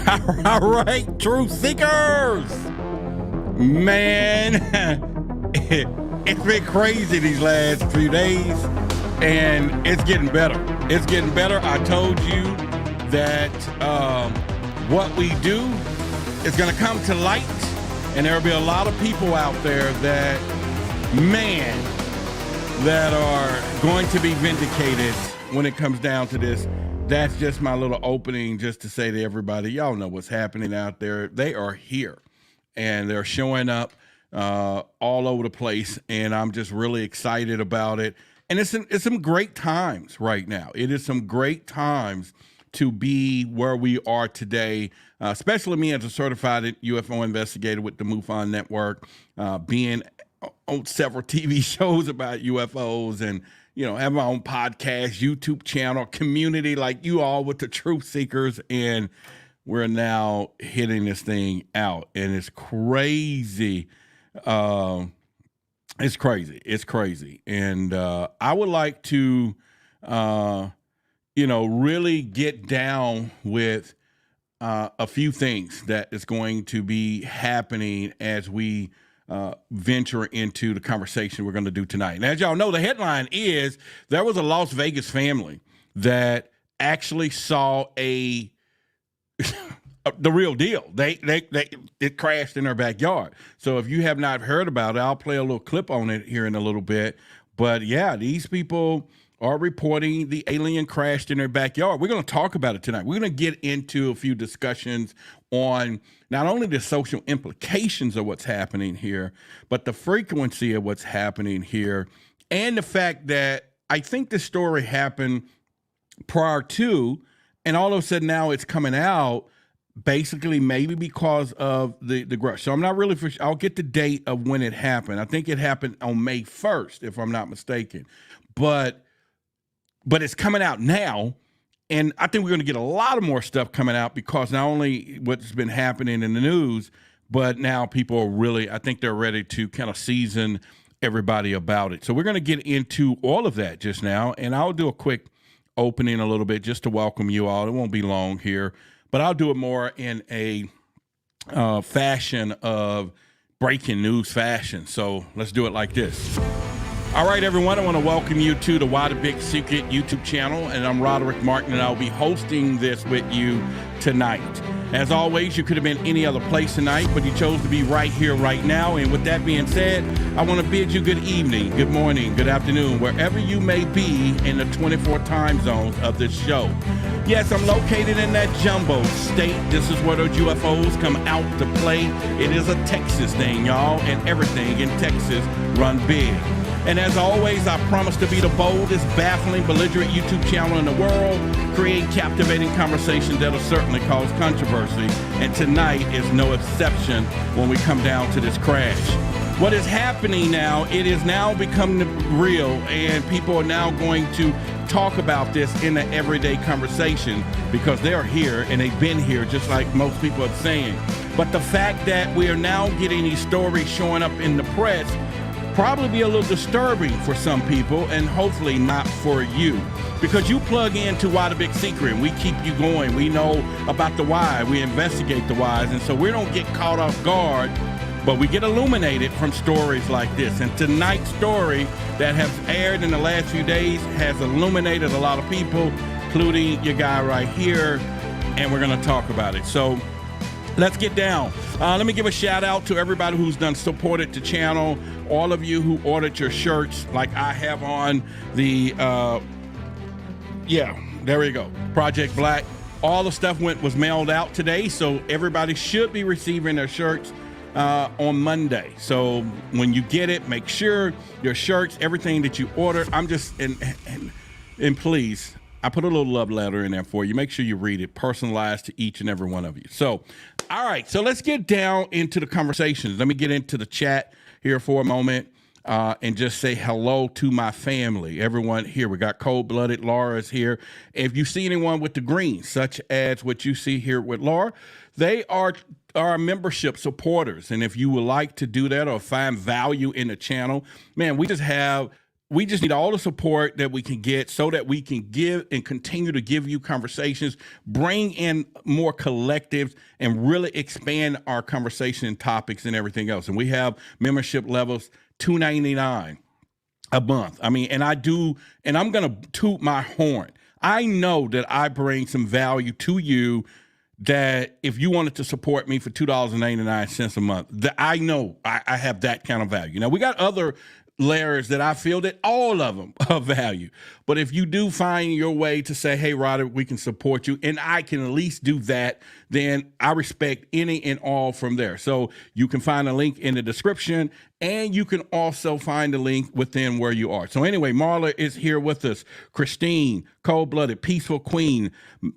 All right, truth seekers. Man, it's been crazy these last few days, and it's getting better. It's getting better. I told you that what we do is going to come to light, and there will be a lot of people out there that, man, that are going to be vindicated when it comes down to this. That's just my little opening just to say to everybody, y'all know what's happening out there. They are here, and they're showing up all over the place, and I'm just really excited about it. And it's some great times right now. It is some great times to be where we are today, especially me as a certified UFO investigator with the MUFON network, being on several TV shows about UFOs and, you know, have my own podcast, YouTube channel, community like you all with the truth seekers. And we're now hitting this thing out, and it's crazy. It's crazy. It's crazy. And I would like to, really get down with a few things that is going to be happening as we venture into the conversation we're going to do tonight. And as y'all know, the headline is there was a Las Vegas family that actually saw the real deal. It crashed in their backyard. So if you have not heard about it, I'll play a little clip on it here in a little bit. But yeah, these people are reporting the alien crashed in their backyard. We're going to talk about it tonight. We're going to get into a few discussions on not only the social implications of what's happening here, but the frequency of what's happening here, and the fact that I think the story happened prior to, and all of a sudden now it's coming out basically maybe because of the crash. So I'm not really for sure. I'll get the date of when it happened. I think it happened on May 1st, if I'm not mistaken. But it's coming out now, and I think we're going to get a lot of more stuff coming out because not only what's been happening in the news, but now people are really, I think they're ready to kind of season everybody about it. So we're going to get into all of that just now, and I'll do a quick opening a little bit just to welcome you all. It won't be long here, but I'll do it more in a fashion of breaking news fashion. So let's do it like this. All right, everyone, I want to welcome you to the Why the Big Secret YouTube channel, and I'm Roderick Martin, and I'll be hosting this with you tonight. As always, you could have been any other place tonight, but you chose to be right here, right now. And with that being said, I want to bid you good evening, good morning, good afternoon, wherever you may be in the 24 time zones of this show. Yes, I'm located in that jumbo state. This is where the UFOs come out to play. It is a Texas thing, y'all, and everything in Texas run big. And as always, I promise to be the boldest, baffling, belligerent YouTube channel in the world, create captivating conversations that'll certainly cause controversy. And tonight is no exception when we come down to this crash. What is happening now, it is now becoming real, and people are now going to talk about this in an everyday conversation because they're here and they've been here just like most people are saying. But the fact that we are now getting these stories showing up in the press probably be a little disturbing for some people, and hopefully not for you, because you plug into Why the Big Secret and we keep you going. We know about the why, we investigate the whys, and so we don't get caught off guard, but we get illuminated from stories like this. And tonight's story that has aired in the last few days has illuminated a lot of people, including your guy right here, and we're going to talk about it. So let's get down. Let me give a shout out to everybody who's done supported the channel. All of you who ordered your shirts, like I have on the, there we go, Project Black. All the stuff was mailed out today, so everybody should be receiving their shirts on Monday. So when you get it, make sure your shirts, everything that you ordered, I'm just, and please, I put a little love letter in there for you. Make sure you read it, personalized to each and every one of you. So, all right, so let's get down into the conversations. Let me get into the chat here for a moment and just say hello to my family. Everyone here, we got Cold-Blooded, Laura's here. If you see anyone with the green, such as what you see here with Laura, they are our membership supporters. And if you would like to do that or find value in the channel, man, we just have we just need all the support that we can get so that we can give and continue to give you conversations, bring in more collectives, and really expand our conversation and topics and everything else. And we have membership levels $2.99 a month. I mean, and I'm going to toot my horn. I know that I bring some value to you, that if you wanted to support me for $2.99 a month, that I know I have that kind of value. Now, we got other layers that I feel that all of them are value. But if you do find your way to say, hey, Roderick, we can support you, and I can at least do that, then I respect any and all from there. So you can find a link in the description, and you can also find the link within where you are. So anyway, Marla is here with us. Christine, Cold-Blooded, Peaceful Queen.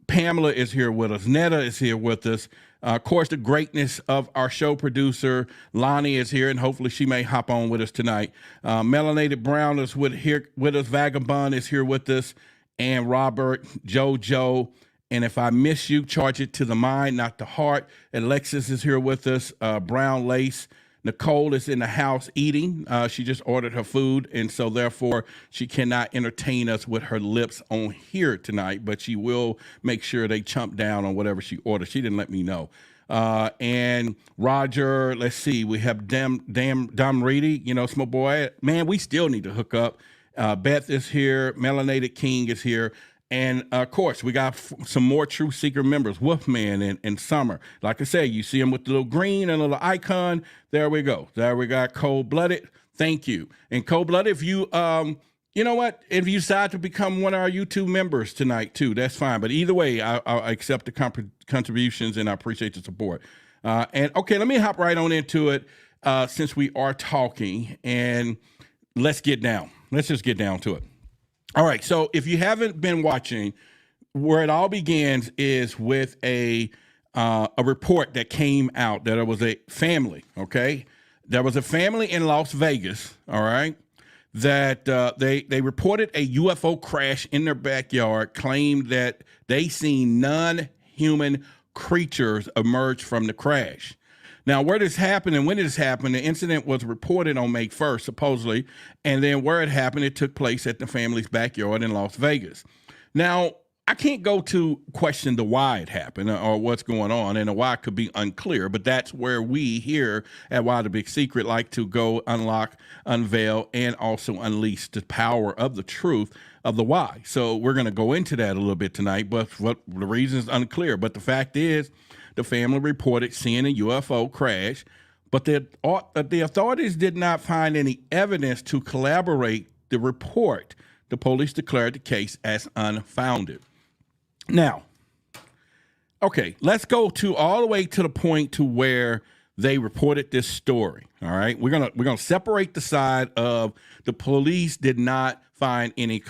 Pamela is here with us. Netta is here with us. Of course, the greatness of our show producer, Lonnie, is here, and hopefully she may hop on with us tonight. Melanated Brown is with us. Vagabond is here with us, and Robert, JoJo. And if I miss you, charge it to the mind, not the heart. Alexis is here with us. Brown Lace. Nicole is in the house eating. She just ordered her food, and so therefore she cannot entertain us with her lips on here tonight, but she will make sure they chomp down on whatever she orders. She didn't let me know. And Roger, let's see, we have Dom Reedy, it's my boy. Man, we still need to hook up. Beth is here. Melanated King is here. And, of course, we got some more Truth Seeker members, Wolfman and Summer. Like I say, you see them with the little green and a little icon. There we go. There we got Cold-Blooded. Thank you. And Cold-Blooded, if you, you know what? If you decide to become one of our YouTube members tonight, too, that's fine. But either way, I accept the contributions, and I appreciate the support. And, okay, let me hop right on into it since we are talking. And let's get down. Let's just get down to it. All right, so if you haven't been watching, where it all begins is with a report that came out that it was a family, okay? There was a family in Las Vegas, all right, that they reported a UFO crash in their backyard, claimed that they seen non-human creatures emerge from the crash. Now, where this happened and when this happened, the incident was reported on May 1st, supposedly, and then where it happened, it took place at the family's backyard in Las Vegas. Now, I can't go to question the why it happened or what's going on, and the why could be unclear, but that's where we here at Why the Big Secret like to go unlock, unveil, and also unleash the power of the truth of the why. So we're going to go into that a little bit tonight, but what the reason is unclear. But the fact is, the family reported seeing a UFO crash, but the authorities did not find any evidence to corroborate the report. The police declared the case as unfounded. Now, okay, let's go to all the way to the point to where they reported this story. All right, we're gonna separate the side of the police did not find any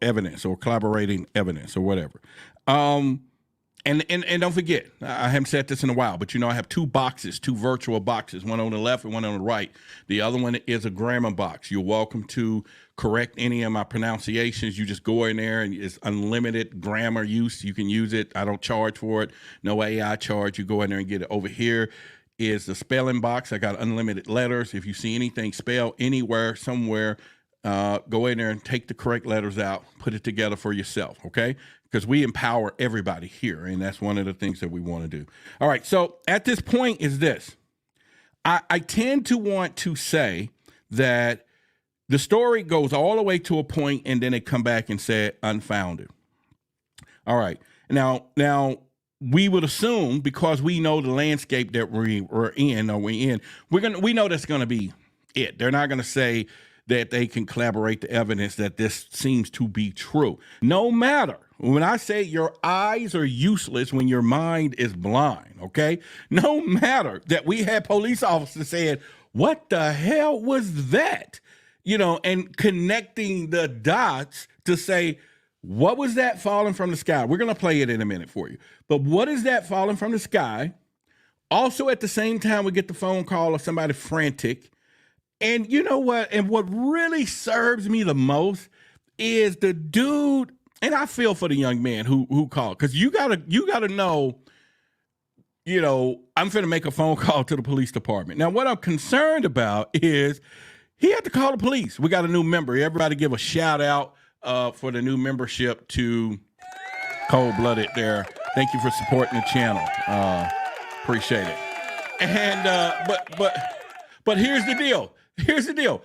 evidence or corroborating evidence or whatever. And don't forget, I haven't said this in a while, but I have two virtual boxes, one on the left and one on the right. The other one is a grammar box. You're welcome to correct any of my pronunciations. You just go in there and it's unlimited grammar use. You can use it. I don't charge for it. No AI charge. You go in there and get it. Over here is the spelling box. I got unlimited letters. If you see anything spelled anywhere, somewhere, go in there and take the correct letters out, put it together for yourself, okay? Because we empower everybody here, and that's one of the things that we want to do. All right, so at this point is this. I tend to want to say that the story goes all the way to a point, and then they come back and say unfounded. All right, now we would assume, because we know the landscape that we know that's going to be it. They're not going to say that they can collaborate the evidence that this seems to be true. No matter. When I say your eyes are useless when your mind is blind, okay? No matter that we had police officers saying, what the hell was that? And connecting the dots to say, what was that falling from the sky? We're going to play it in a minute for you. But what is that falling from the sky? Also, at the same time, we get the phone call of somebody frantic. And you know what? And what really serves me the most is the dude. And I feel for the young man who called, because you gotta know, I'm finna make a phone call to the police department. Now, what I'm concerned about is he had to call the police. We got a new member. Everybody give a shout out for the new membership to Cold Blooded there. Thank you for supporting the channel. Appreciate it. And but here's the deal. Here's the deal.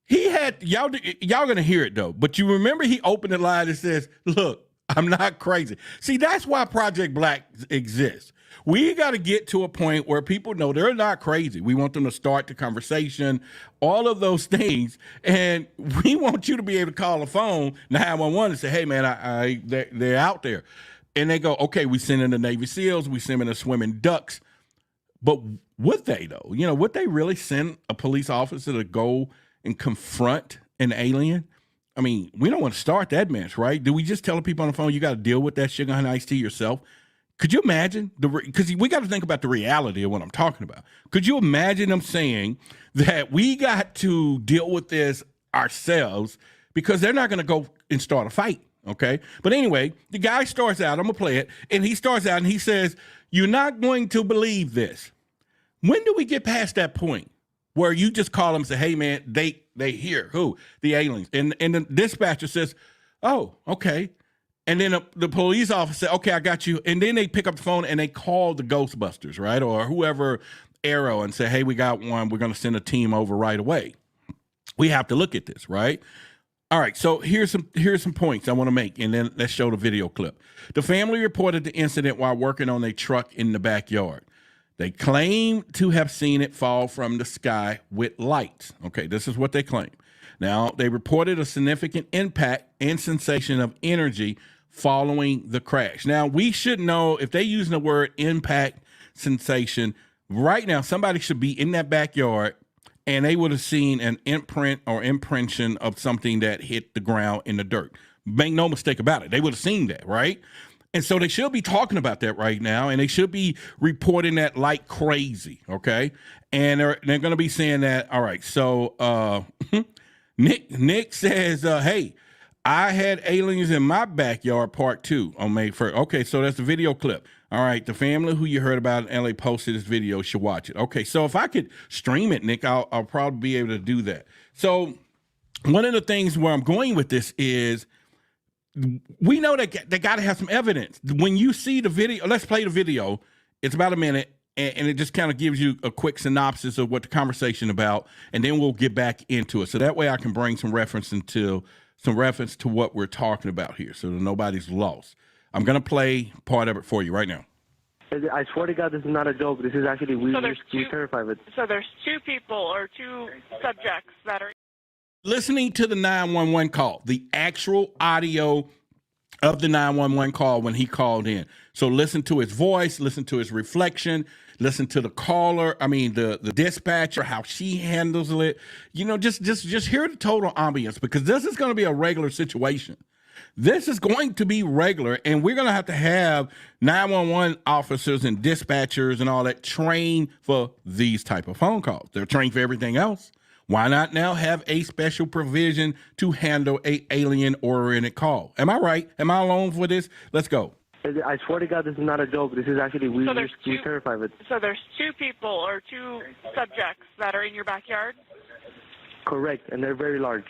He had y'all gonna hear it though. But you remember he opened the line and says, "Look, I'm not crazy." See, that's why Project Black exists. We got to get to a point where people know they're not crazy. We want them to start the conversation, all of those things, and we want you to be able to call a phone 911 and say, "Hey, man, they're out there," and they go, "Okay, we send in the Navy SEALs, we send in the swimming ducks." But would they though? You know, would they really send a police officer to go and confront an alien? I mean, we don't want to start that mess, right? Do we just tell the people on the phone, you got to deal with that sugar honey iced tea yourself? Could you imagine? Because we got to think about the reality of what I'm talking about. Could you imagine them saying that we got to deal with this ourselves because they're not going to go and start a fight, okay? But anyway, the guy starts out, I'm going to play it, and he starts out and he says, "You're not going to believe this." When do we get past that point where you just call them and say, "Hey, man, they hear who? The aliens." And the dispatcher says, "Oh, okay." And then the police officer said, "Okay, I got you." And then they pick up the phone and they call the Ghostbusters, right? Or whoever, Arrow, and say, "Hey, we got one. We're going to send a team over right away." We have to look at this, right? All right, so here's some points I want to make, and then let's show the video clip. The family reported the incident while working on a truck in the backyard. They claim to have seen it fall from the sky with lights. Okay, this is what they claim. Now, they reported a significant impact and sensation of energy following the crash. Now, we should know if they're using the word impact sensation, right now, somebody should be in that backyard and they would have seen an imprint or impression of something that hit the ground in the dirt. Make no mistake about it. They would have seen that, right? And so they should be talking about that right now, and they should be reporting that like crazy, okay? And they're going to be saying that, all right, so Nick says, "Hey, I had aliens in my backyard, part 2 on May 1st. Okay, so that's the video clip. All right, the family who you heard about in LA posted this video should watch it. Okay, so if I could stream it, Nick, I'll probably be able to do that. So one of the things where I'm going with this is we know that they got to have some evidence. When you see the video, let's play the video. It's about a minute, and it just kind of gives you a quick synopsis of what the conversation about, and then we'll get back into it. So that way I can bring some reference to what we're talking about here so that nobody's lost. I'm going to play part of it for you right now. I swear to God, this is not a joke. This is actually, we're terrified of it. So there's 2 people or 2 subjects that are listening to the 911 call, the actual audio of the 911 call when he called in. So listen to his voice, listen to his reflection, listen to the caller, the dispatcher, how she handles it. You know, just hear the total ambience, because this is going to be a regular situation. This is going to be regular, and we're going to have 911 officers and dispatchers and all that trained for these type of phone calls. They're trained for everything else. Why not now have a special provision to handle a alien-oriented call? Am I right? Am I alone for this? Let's go. I swear to God, this is not a joke. This is actually, we're terrified of it. So there's 2 people or 2 subjects that are in your backyard? Correct, and they're very large.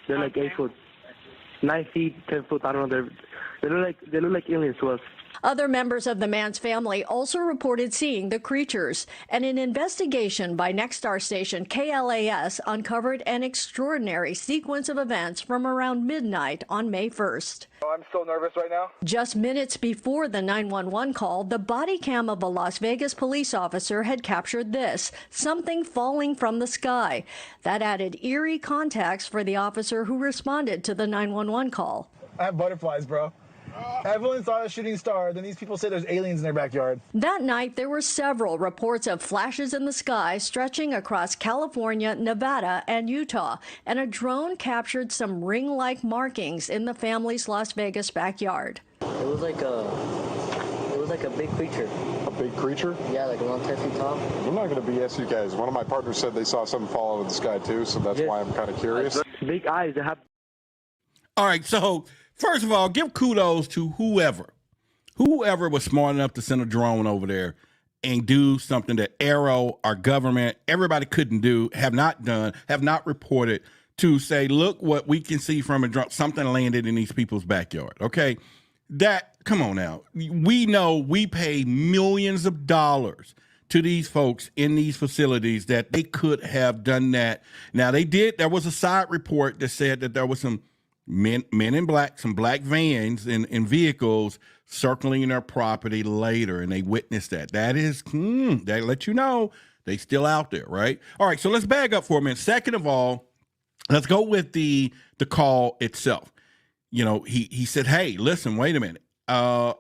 They're like 8 foot. 9 feet, 10 foot, I don't know. They look like aliens to us. Other members of the man's family also reported seeing the creatures, and an investigation by Nexstar station KLAS uncovered an extraordinary sequence of events from around midnight on May 1st. Oh, I'm so nervous right now. Just minutes before the 911 call, the body cam of a Las Vegas police officer had captured this, something falling from the sky. That added eerie context for the officer who responded to the 911 call. I have butterflies, bro. Everyone saw a shooting star, then these people say there's aliens in their backyard. That night, there were several reports of flashes in the sky stretching across California, Nevada, and Utah, and a drone captured some ring-like markings in the family's Las Vegas backyard. It was like a big creature. A big creature? Yeah, like around 10 feet tall. I'm not going to BS you guys. One of my partners said they saw something fall out of the sky too, so that's why I'm kind of curious. Big eyes. They have. All right, so first of all, give kudos to whoever was smart enough to send a drone over there and do something that Arrow, our government, everybody couldn't do, have not done, have not reported, to say, look what we can see from a drone. Something landed in these people's backyard. Okay, come on now. We know we pay millions of dollars to these folks in these facilities that they could have done that. Now they did. There was a side report that said that there was some men in black, some black vans in vehicles circling their property later, and they witnessed that. That let you know they still out there, right? All right, so let's back up for a minute. Second of all, let's go with the call itself. You know, he said, hey, listen, wait a minute. I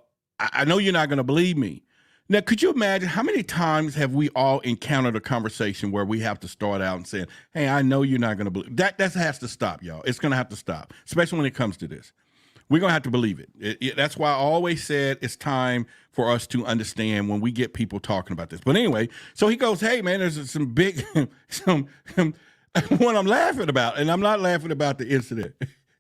know you're not going to believe me. Now, could you imagine how many times have we all encountered a conversation where we have to start out and say, hey, I know you're not going to believe. That has to stop, y'all. It's going to have to stop, especially when it comes to this. We're going to have to believe it. That's why I always said it's time for us to understand when we get people talking about this. But anyway, so he goes, hey, man, there's some big, what I'm laughing about, and I'm not laughing about the incident.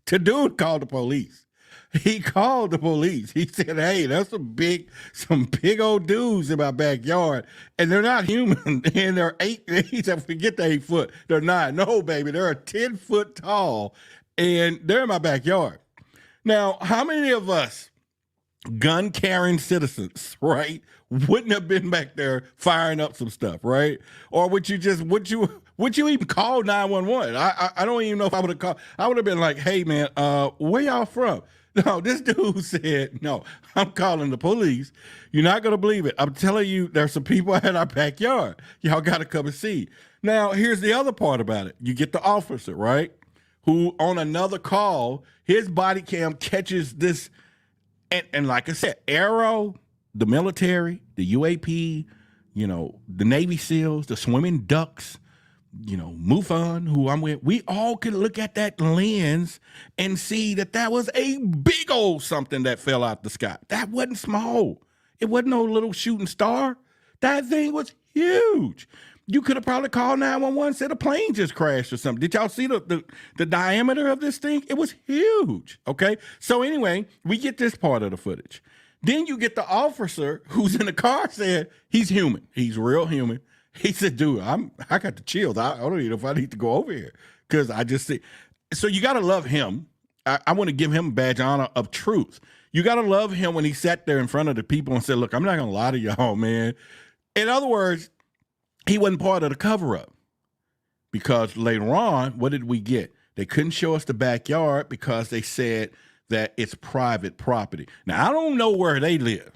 The dude called the police. He called the police. He said, hey, there's some big old dudes in my backyard, and they're not human. And they're 8, he said, forget the 8 foot. They're not. No, baby, they're 10 foot tall, and they're in my backyard. Now, how many of us gun-carrying citizens, right, wouldn't have been back there firing up some stuff, right? Or would you even call 911? I don't even know if I would have called. I would have been like, hey, man, where y'all from? No, this dude said, no, I'm calling the police. You're not going to believe it. I'm telling you, there's some people in our backyard. Y'all got to come and see. Now, here's the other part about it. You get the officer, right, who on another call, his body cam catches this. And like I said, Arrow, the military, the UAP, you know, the Navy SEALs, the swimming ducks, you know, MUFON, who I'm with, we all could look at that lens and see that was a big old something that fell out the sky. That wasn't small. It wasn't no little shooting star. That thing was huge. You could have probably called 911, said a plane just crashed or something. Did y'all see the diameter of this thing? It was huge, okay? So anyway, we get this part of the footage. Then you get the officer who's in the car saying he's human. He's real human. He said, dude, I got the chills. I don't even know if I need to go over here because I just see. So you got to love him. I want to give him a badge of honor of truth. You got to love him when he sat there in front of the people and said, look, I'm not going to lie to y'all, man. In other words, he wasn't part of the cover-up because later on, what did we get? They couldn't show us the backyard because they said that it's private property. Now, I don't know where they live.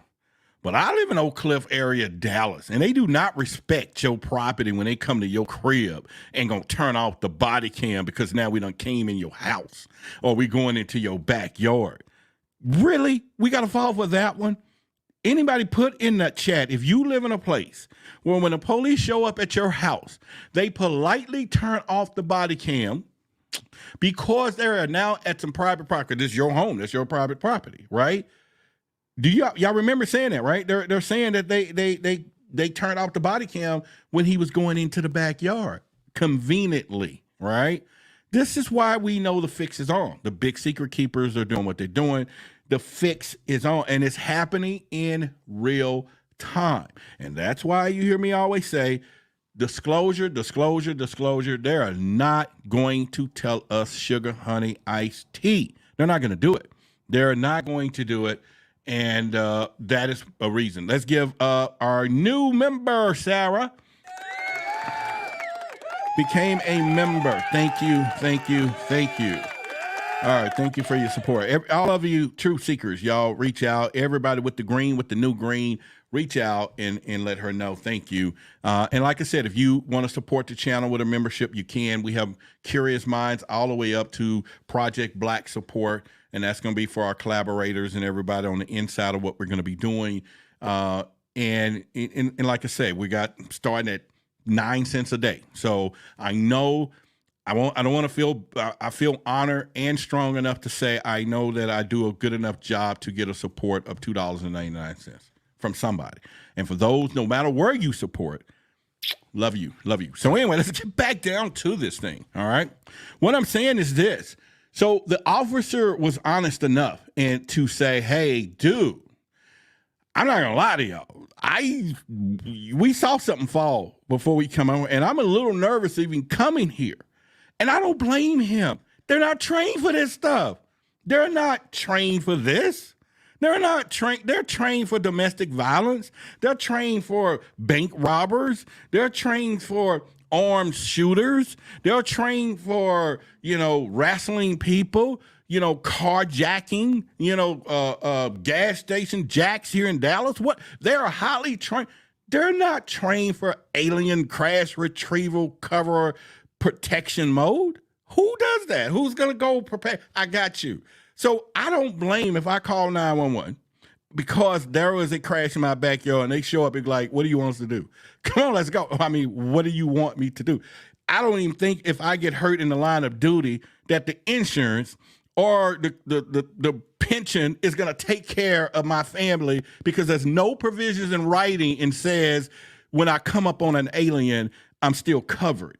But I live in Oak Cliff area, Dallas, and they do not respect your property when they come to your crib and gonna turn off the body cam because now we done came in your house or we going into your backyard. Really? We gotta fall for that one? Anybody put in the chat, if you live in a place where when the police show up at your house, they politely turn off the body cam because they are now at some private property. This is your home, that's your private property, right? Do y'all remember saying that, right? They're saying that they turned off the body cam when he was going into the backyard conveniently, right? This is why we know the fix is on. The big secret keepers are doing what they're doing. The fix is on, and it's happening in real time. And that's why you hear me always say, disclosure, disclosure, disclosure. They are not going to tell us sugar, honey, iced tea. They're not going to do it. They're not going to do it. And that is a reason. Let's give our new member, Sarah. Became a member. Thank you, thank you, thank you. All right, thank you for your support. All of you truth seekers, y'all reach out. Everybody with the green, with the new green, reach out and let her know. Thank you. And like I said, if you want to support the channel with a membership, you can. We have Curious Minds all the way up to Project Black support. And that's going to be for our collaborators and everybody on the inside of what we're going to be doing. And like I said, we got starting at 9 cents a day. So I know I don't want to feel, I feel honored and strong enough to say I know that I do a good enough job to get a support of $2.99 from somebody. And for those, no matter where you support, love you, love you. So anyway, let's get back down to this thing. All right. What I'm saying is this. So the officer was honest enough and to say, hey, dude, I'm not gonna lie to y'all. We saw something fall before we come on, and I'm a little nervous even coming here. And I don't blame him. They're not trained for this stuff. They're not trained for this. They're not trained. They're trained for domestic violence. They're trained for bank robbers. They're trained for armed shooters. They're trained for, wrestling people, carjacking, gas station jacks here in Dallas. What? They're highly trained. They're not trained for alien crash retrieval cover protection mode. Who does that? Who's going to go prepare? I got you. So I don't blame if I call 911 because there was a crash in my backyard and they show up and like, what do you want us to do? Come on, let's go. I mean, what do you want me to do? I don't even think if I get hurt in the line of duty that the insurance or the pension is going to take care of my family because there's no provisions in writing and says when I come up on an alien, I'm still covered.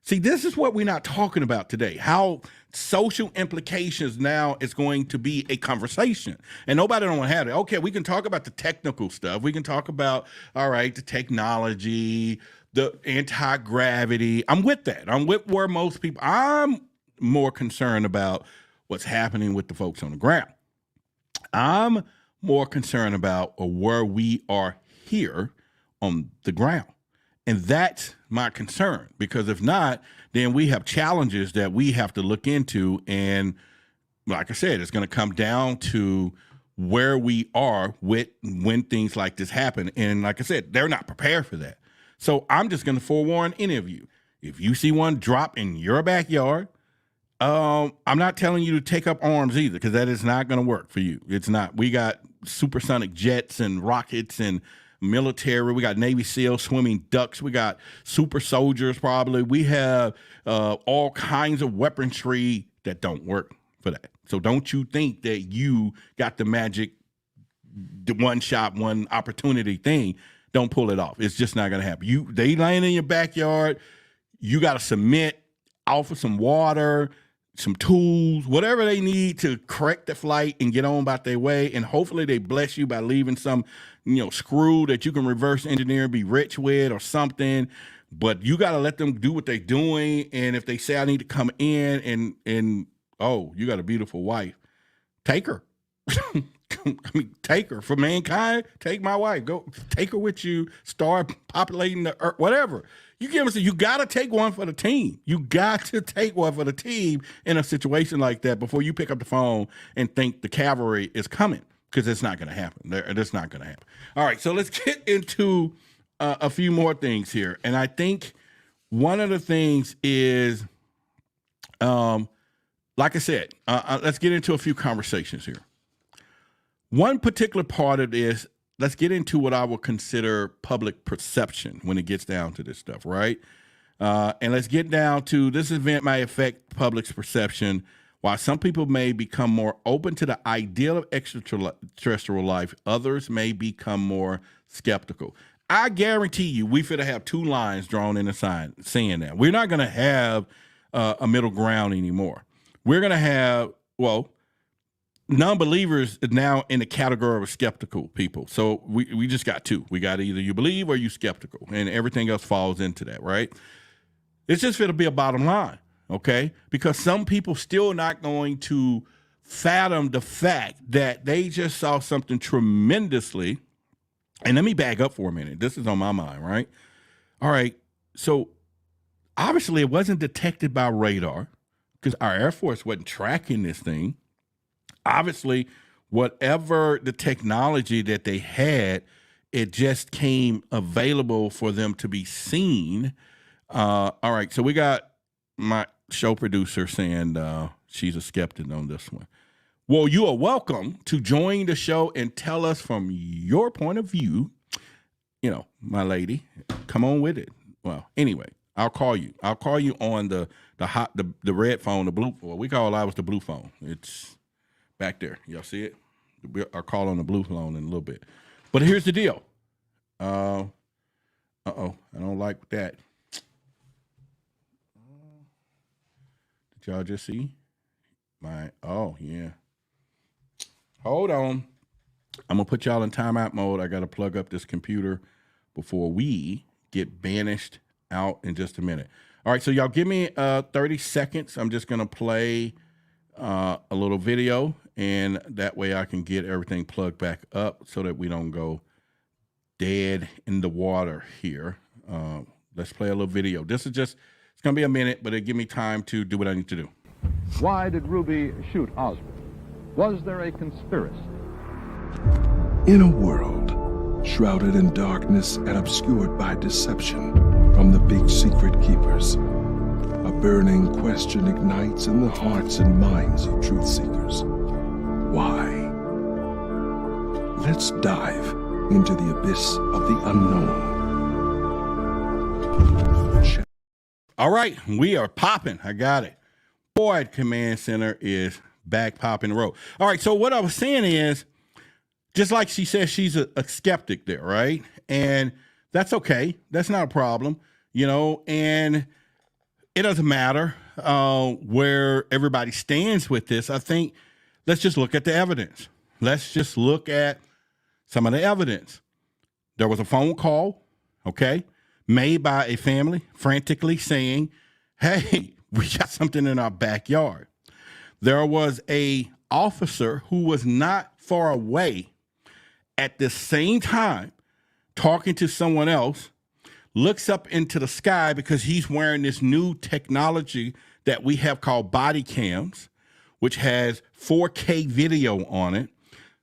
See, this is what we're not talking about today, how social implications now is going to be a conversation. And nobody don't want to have it. Okay, we can talk about the technical stuff. We can talk about, all right, the technology, the anti-gravity. I'm with that. I'm with where most people, I'm more concerned about what's happening with the folks on the ground. I'm more concerned about where we are here on the ground. And that's my concern, because if not, then we have challenges that we have to look into. And like I said, it's going to come down to where we are with when things like this happen. And like I said, they're not prepared for that. So I'm just going to forewarn any of you. If you see one drop in your backyard, I'm not telling you to take up arms either, because that is not going to work for you. It's not. We got supersonic jets and rockets and military. We got Navy SEALs, swimming ducks. We got super soldiers probably. We have all kinds of weaponry that don't work for that. So don't you think that you got the magic, the one shot, one opportunity thing. Don't pull it off. It's just not going to happen. They land in your backyard. You got to submit, offer some water, some tools, whatever they need to correct the flight and get on about their way. And hopefully they bless you by leaving some, screw that you can reverse engineer and be rich with or something. But you got to let them do what they're doing. And if they say, I need to come in and oh, you got a beautiful wife, take her. Take her. For mankind, take my wife. Go take her with you. Start populating the earth, whatever. You give us. You got to take one for the team. You got to take one for the team in a situation like that before you pick up the phone and think the cavalry is coming, because it's not going to happen. It's not going to happen. All right, so let's get into a few more things here, and I think one of the things is, like I said, let's get into a few conversations here. One particular part of this, let's get into what I would consider public perception when it gets down to this stuff, right? And let's get down to this event might affect public's perception. While some people may become more open to the ideal of extraterrestrial life, others may become more skeptical. I guarantee you we finna have two lines drawn in the sign saying that. We're not going to have a middle ground anymore. We're going to have, non-believers are now in the category of skeptical people. So we just got two. We got either you believe or you skeptical, and everything else falls into that, right? It's just going to be a bottom line, okay? Because some people still not going to fathom the fact that they just saw something tremendously. And let me back up for a minute. This is on my mind, right? All right. So obviously it wasn't detected by radar because our Air Force wasn't tracking this thing. Obviously, whatever the technology that they had, it just came available for them to be seen. All right, so we got my show producer saying she's a skeptic on this one. Well, you are welcome to join the show and tell us from your point of view. My lady, come on with it. Well, anyway, I'll call you. I'll call you on the red phone, the blue. Well, we call ours the blue phone. It's back there. Y'all see it? I'll call on the blue phone in a little bit. But here's the deal. I don't like that. Did y'all just see? Oh, yeah. Hold on. I'm going to put y'all in timeout mode. I got to plug up this computer before we get banished out in just a minute. All right, so y'all give me 30 seconds. I'm just going to play a little video, and that way I can get everything plugged back up so that we don't go dead in the water here. Let's play a little video. This is just, it's going to be a minute, but it'll give me time to do what I need to do. Why did Ruby shoot Oswald? Was there a conspiracy? In a world shrouded in darkness and obscured by deception from the big secret keepers, a burning question ignites in the hearts and minds of truth seekers. Why? Let's dive into the abyss of the unknown. All right, we are popping. I got it. Boyd Command Center is back popping the road. All right, so what I was saying is, just like she says, she's a skeptic there, right? And that's okay. That's not a problem, you know, and it doesn't matter where everybody stands with this. I think let's just look at the evidence. Let's just look at some of the evidence. There was a phone call, okay, made by a family frantically saying, hey, we got something in our backyard. There was a officer who was not far away at the same time talking to someone else, looks up into the sky because he's wearing this new technology that we have called body cams, which has 4K video on it,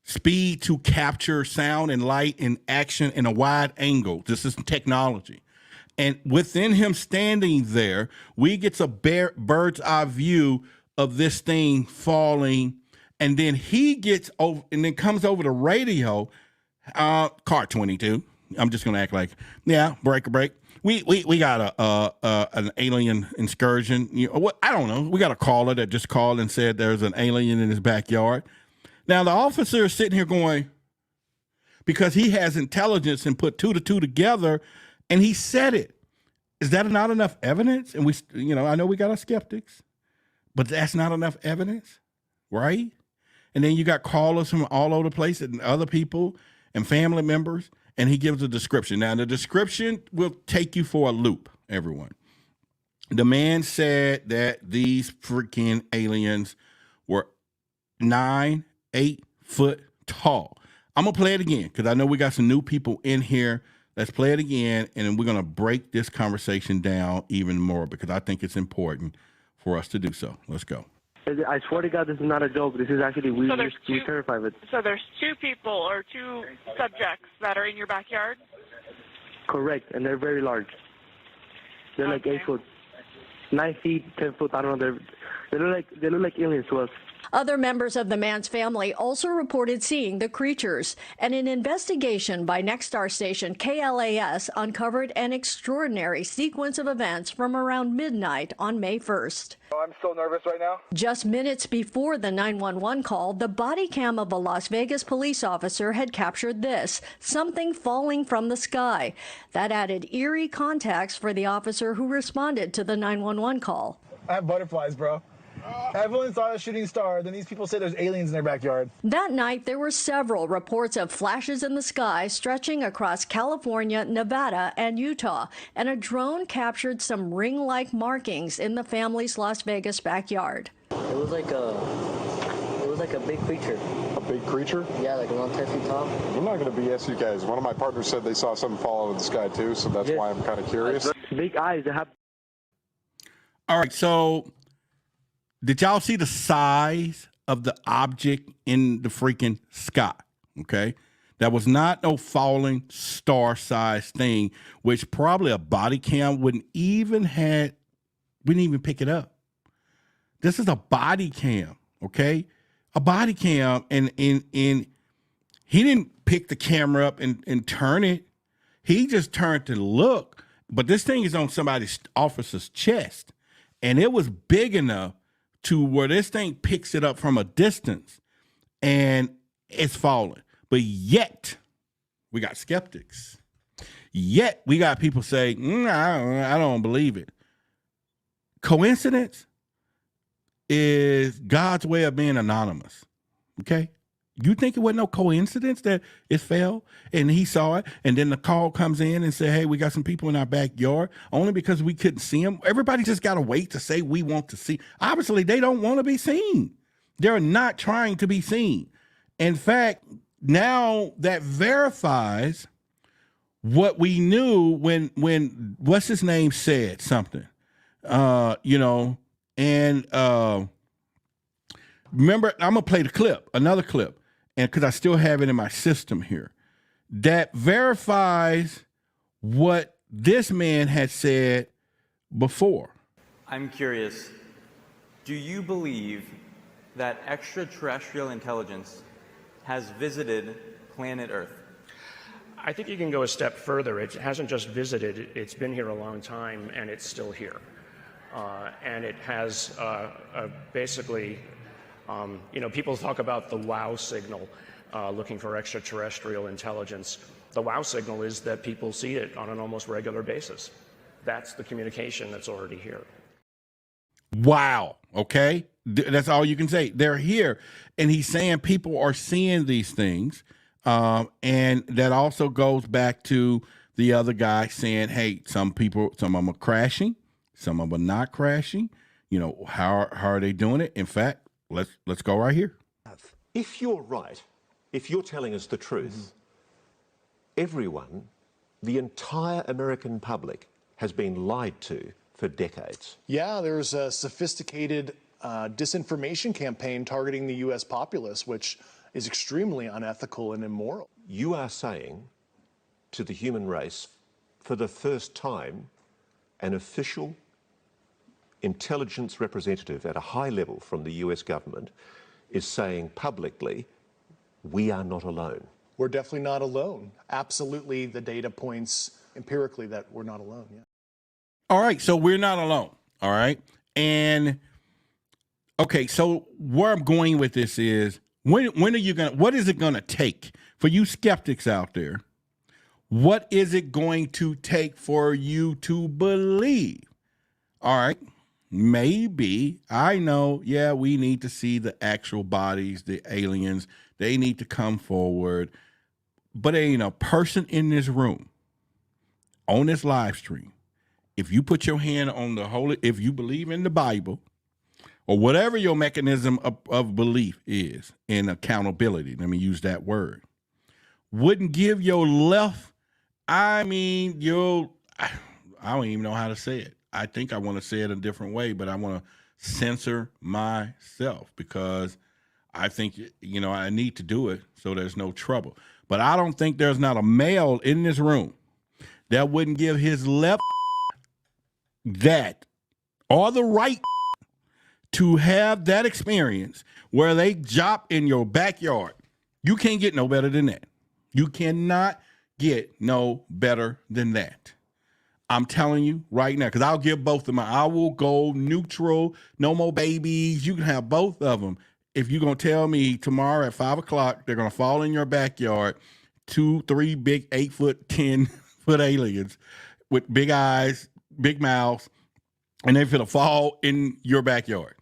speed to capture sound and light and action in a wide angle. This is technology. And within him standing there, we get a bird's eye view of this thing falling. And then he gets over and then comes over the radio, car 22. I'm just going to act like, yeah, break. We got an alien excursion. You know, what? I don't know. We got a caller that just called and said there's an alien in his backyard. Now, the officer is sitting here going, because he has intelligence and put two to two together, and he said it. Is that not enough evidence? And we, you know, I know we got our skeptics, but that's not enough evidence, right? And then you got callers from all over the place and other people and family members, and he gives a description. Now, the description will take you for a loop, everyone. The man said that these freaking aliens were 8 foot tall. I'm going to play it again because I know we got some new people in here. Let's play it again, and then we're going to break this conversation down even more because I think it's important for us to do so. Let's go. I swear to God, this is not a joke. This is actually, we're terrified of it. So there's two people or two subjects that are in your backyard? Correct, and they're very large. They're like 8 foot, 9 feet, 10 foot. I don't know. They look like aliens to us. Other members of the man's family also reported seeing the creatures, and an investigation by Nexstar station KLAS uncovered an extraordinary sequence of events from around midnight on May 1st. I'm so nervous right now. Just minutes before the 911 call, the body cam of a Las Vegas police officer had captured this, something falling from the sky. That added eerie context for the officer who responded to the 911 call. I have butterflies, bro. Everyone saw a shooting star, then these people say there's aliens in their backyard. That night, there were several reports of flashes in the sky stretching across California, Nevada, and Utah, and a drone captured some ring-like markings in the family's Las Vegas backyard. It was like a big creature. A big creature? Yeah, like around 10 feet tall. I'm not going to BS you guys. One of my partners said they saw something fall out of the sky too, so that's why I'm kind of curious. Big eyes. They have. All right, so did y'all see the size of the object in the freaking sky? Okay. That was not no falling star-sized thing, which probably a body cam wouldn't even pick it up. This is a body cam, okay? A body cam, and he didn't pick the camera up and turn it. He just turned to look, but this thing is on somebody's officer's chest, and it was big enough to where this thing picks it up from a distance and it's falling. But yet, we got skeptics. Yet, we got people say, I don't believe it. Coincidence is God's way of being anonymous, okay? You think it wasn't no coincidence that it fell and he saw it, and then the call comes in and say, hey, we got some people in our backyard, only because we couldn't see them? Everybody just got to wait to say we want to see. Obviously, they don't want to be seen. They're not trying to be seen. In fact, now that verifies what we knew when what's his name said something, and remember, I'm going to play the clip, another clip, and because I still have it in my system here, that verifies what this man had said before. I'm curious, do you believe that extraterrestrial intelligence has visited planet Earth? I think you can go a step further. It hasn't just visited, it's been here a long time, and it's still here. And it has basically, people talk about the wow signal, looking for extraterrestrial intelligence. The wow signal is that people see it on an almost regular basis. That's the communication that's already here. Wow. Okay. That's all you can say. They're here. And he's saying people are seeing these things. And that also goes back to the other guy saying, hey, some of them are crashing. Some of them are not crashing. How are they doing it? In fact, let's go right here. If you're right, if you're telling us the truth, everyone, the entire American public has been lied to for decades. Yeah, there's a sophisticated disinformation campaign targeting the U.S. populace, which is extremely unethical and immoral. You are saying to the human race, for the first time, an official intelligence representative at a high level from the US government is saying publicly, we are not alone. We're definitely not alone. Absolutely, the data points empirically that we're not alone. Yeah. All right, so we're not alone. All right. And okay, so where I'm going with this is, when are you going to, what is it going to take for you skeptics out there? What is it going to take for you to believe? All right. Maybe, I know, yeah, we need to see the actual bodies, the aliens. They need to come forward. But ain't a person in this room, on this live stream, if you put your hand on the holy, if you believe in the Bible, or whatever your mechanism of belief is in accountability, let me use that word, wouldn't give your left, I don't even know how to say it. I think I want to say it a different way, but I want to censor myself because I think, I need to do it so there's no trouble. But I don't think there's not a male in this room that wouldn't give his left that or the right to have that experience where they drop in your backyard. You can't get no better than that. You cannot get no better than that. I'm telling you right now, because I'll give both of them. I will go neutral, no more babies. You can have both of them. If you're going to tell me tomorrow at 5 o'clock, they're going to fall in your backyard, 2, 3 big 8-foot, 10-foot aliens with big eyes, big mouths, and they're going to fall in your backyard.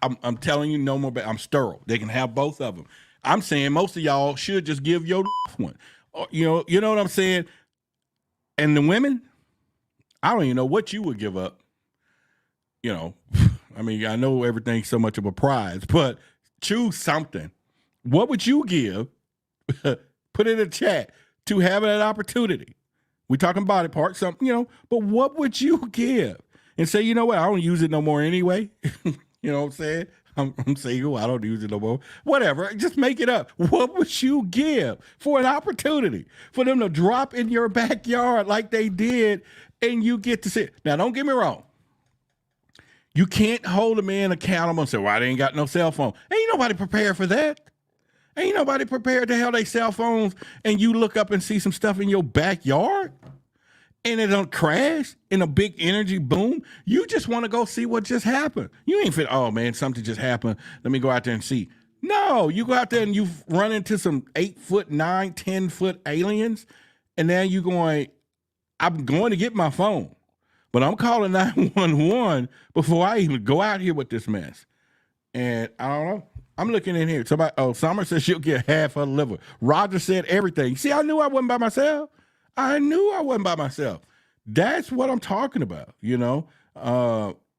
I'm telling you, no more. I'm sterile. They can have both of them. I'm saying most of y'all should just give your one. You know what I'm saying? And the women, I don't even know what you would give up. I know everything's so much of a prize, but choose something. What would you give? Put it in the chat to have that opportunity. We talking body parts, something, but what would you give? And say, you know what? I don't use it no more anyway. You know what I'm saying? I'm single. I don't use it no more. Whatever. Just make it up. What would you give for an opportunity for them to drop in your backyard like they did and you get to see it? Now, don't get me wrong. You can't hold a man accountable and say, well, they ain't got no cell phone. Ain't nobody prepared for that. Ain't nobody prepared to have their cell phones and you look up and see some stuff in your backyard and it don't crash in a big energy boom. You just want to go see what just happened. You ain't fit, oh man, something just happened. Let me go out there and see. No, you go out there and you run into some 8-foot, 9, 10-foot aliens. And now you going, I'm going to get my phone, but I'm calling 911 before I even go out here with this mess. And I don't know. I'm looking in here. Somebody, Summer says she'll get half her liver. Roger said everything. See, I knew I wasn't by myself. I knew I wasn't by myself. That's what I'm talking about, you know?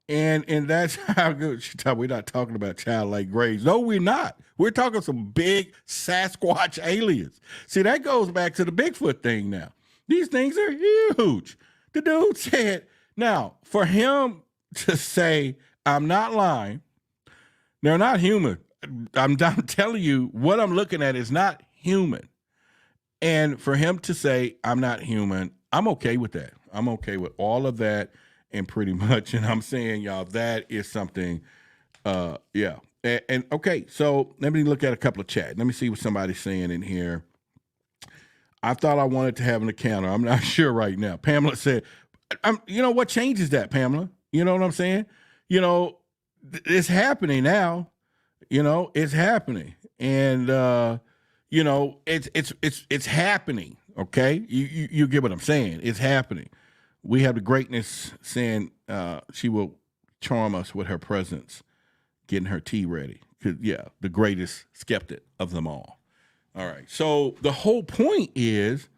And that's how good we're not talking about childlike graves. No, we're not. We're talking some big Sasquatch aliens. See, that goes back to the Bigfoot thing now. These things are huge. The dude said, now, for him to say, I'm not lying, they're not human. I'm telling you, what I'm looking at is not human. And for him to say, I'm not human, I'm okay with that. I'm okay with all of that and pretty much. And I'm saying, y'all, that is something, yeah. And okay, so let me look at a couple of chats. Let me see what somebody's saying in here. I thought I wanted to have an encounter. I'm not sure right now. Pamela said, you know, what changes that, Pamela? You know what I'm saying? You know, it's happening now. You know, it's happening. And, you know, it's happening. Okay. You get what I'm saying? It's happening. We have the greatness saying she will charm us with her presence, getting her tea ready. 'Cause, yeah, the greatest skeptic of them all. All right. So the whole point is,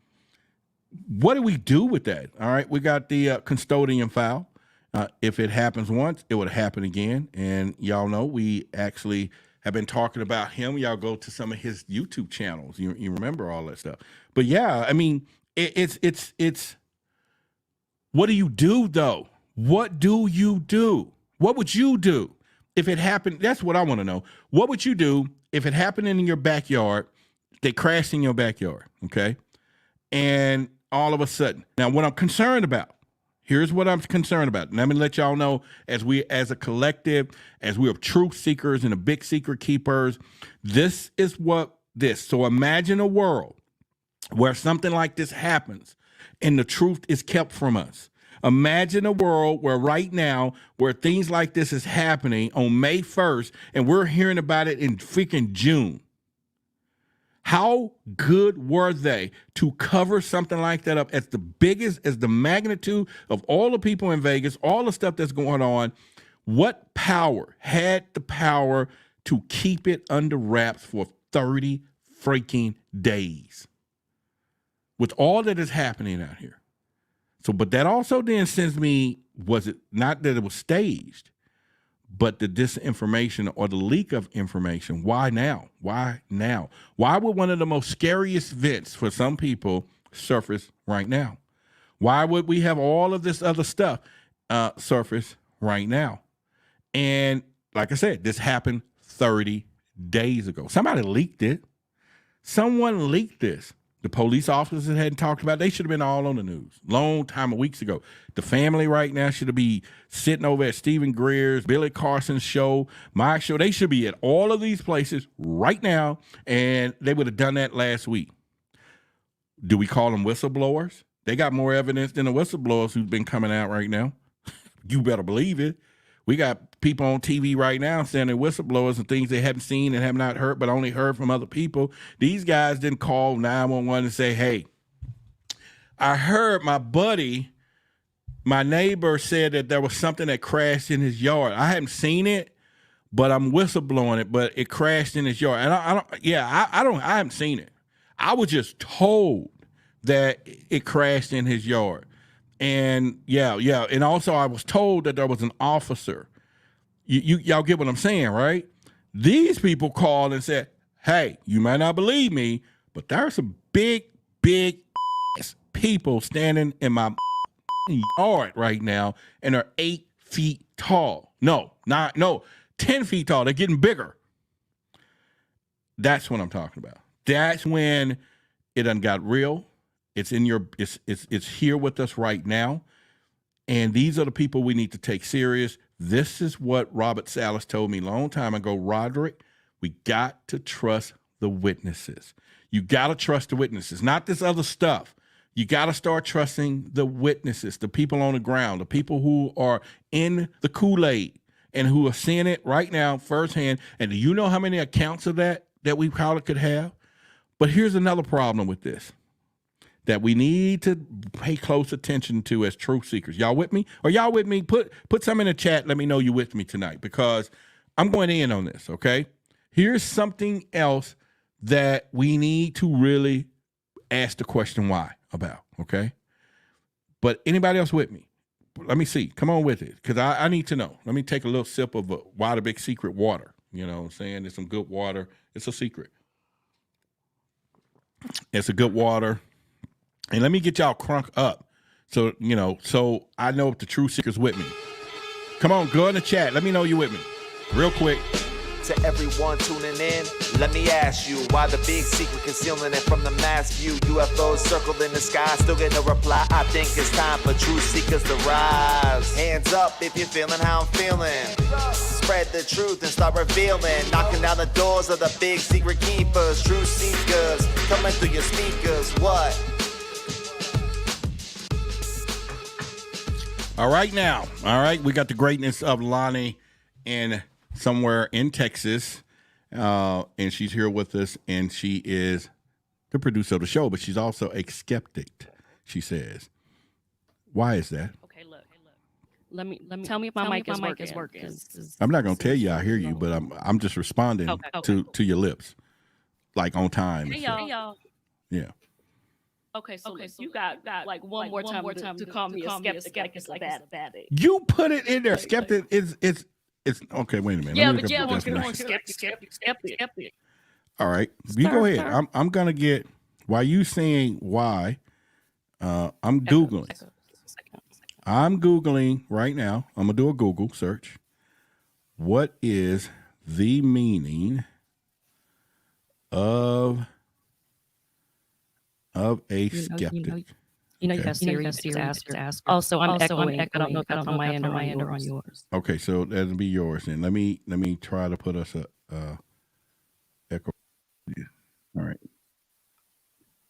what do we do with that? All right. We got the custodian file. If it happens once, it would happen again. And y'all know we actually have been talking about him. Y'all go to some of his YouTube channels. You remember all that stuff. But yeah, I mean, it's what do you do though? What do you do? What would you do if it happened? That's what I want to know. What would you do if it happened in your backyard? They crashed in your backyard, okay? And all of a sudden, now what I'm concerned about, here's what I'm concerned about. And let me let y'all know, as a collective, as we are truth seekers and the big secret keepers, this is what this. So imagine a world where something like this happens and the truth is kept from us. Imagine a world where right now, where things like this is happening on May 1st, and we're hearing about it in freaking June. How good were they to cover something like that up as the biggest, as the magnitude of all the people in Vegas, all the stuff that's going on? What power had the power to keep it under wraps for 30 freaking days with all that is happening out here? So, but that also then sends me, was it not that it was staged, but the disinformation or the leak of information? Why now? Why now? Why would one of the most scariest events for some people surface right now? Why would we have all of this other stuff surface right now? And like I said, this happened 30 days ago. Somebody leaked it. Someone leaked this. The police officers that hadn't talked about it, they should have been all on the news long time, weeks ago. The family right now should be sitting over at Stephen Greer's, Billy Carson's show, my show. They should be at all of these places right now, and they would have done that last week. Do we call them whistleblowers? They got more evidence than the whistleblowers who've been coming out right now. You better believe it. We got people on TV right now saying they're whistleblowers and things they haven't seen and have not heard, but only heard from other people. These guys didn't call 911 and say, hey, I heard my buddy, my neighbor said that there was something that crashed in his yard. I haven't seen it, but I'm whistleblowing it, but it crashed in his yard. And I haven't seen it. I was just told that it crashed in his yard. And yeah. And also I was told that there was an officer. Y'all get what I'm saying, right? These people called and said, hey, you might not believe me, but there are some big people standing in my yard right now, and they're 8 feet tall. No, 10 feet tall. They're getting bigger. That's what I'm talking about. That's when it done got real. It's here with us right now. And these are the people we need to take serious. This is what Robert Salas told me a long time ago. Roderick, we got to trust the witnesses. You got to trust the witnesses, not this other stuff. You got to start trusting the witnesses, the people on the ground, the people who are in the Kool-Aid and who are seeing it right now firsthand. And do you know how many accounts of that we probably could have? But here's another problem with this that we need to pay close attention to as truth seekers. Y'all with me? Or y'all with me? Put some in the chat. Let me know you with me tonight, because I'm going in on this, okay? Here's something else that we need to really ask the question why about, okay? But anybody else with me? Let me see. Come on with it, because I need to know. Let me take a little sip of Why the Big Secret water. You know what I'm saying? It's some good water. It's a secret. It's a good water. And let me get y'all crunk up so, you know, so I know if the true seeker's with me. Come on, go in the chat. Let me know you're with me. Real quick. To everyone tuning in, let me ask you why the big secret concealing it from the mass view. UFOs circled in the sky, still getting a reply. I think it's time for true seekers to rise. Hands up if you're feeling how I'm feeling. Spread the truth and start revealing. Knocking down the doors of the big secret keepers. True seekers coming through your speakers. What? All right now. All right, we got the greatness of Lonnie in somewhere in Texas, and she's here with us, and she is the producer of the show, but she's also a skeptic, she says. Why is that? Okay, look. Let me tell me if my mic is working. I'm not going to tell you I hear you, but I'm just responding to your lips, like on time. Hey, y'all. Yeah. Okay, so you got like one more time to call me a skeptic. It's like it's a bad day. You put it in there. Skeptic is it's okay. Wait a minute. Skeptic. All right, you go ahead. I'm gonna get while you saying why. I'm googling. I'm googling right now. I'm gonna do a Google search. What is the meaning of a skeptic? You got serious to ask. Also, I'm echoing. I don't know if that's on my end or on yours. Okay, so that'll be yours. And let me try to put us a echo. All right,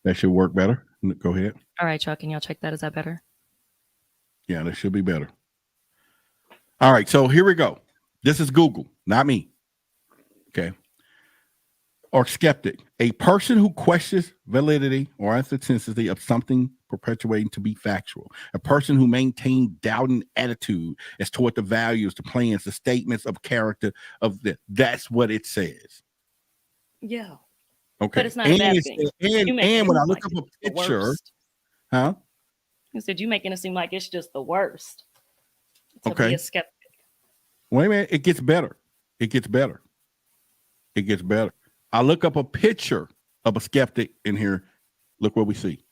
that should work better. Go ahead. All right, Chuck, can y'all check that? Is that better? Yeah, that should be better. All right, so here we go. This is Google, not me. Okay. Or skeptic, a person who questions validity or authenticity of something perpetuating to be factual. A person who maintains doubting attitude as toward the values, the plans, the statements of character of that's what it says. Yeah. Okay. But it's not a bad thing. And when I look up a picture, huh? You said you making it seem like it's just the worst. To be a skeptic. Wait a minute, it gets better. It gets better. I look up a picture of a skeptic in here. Look what we see.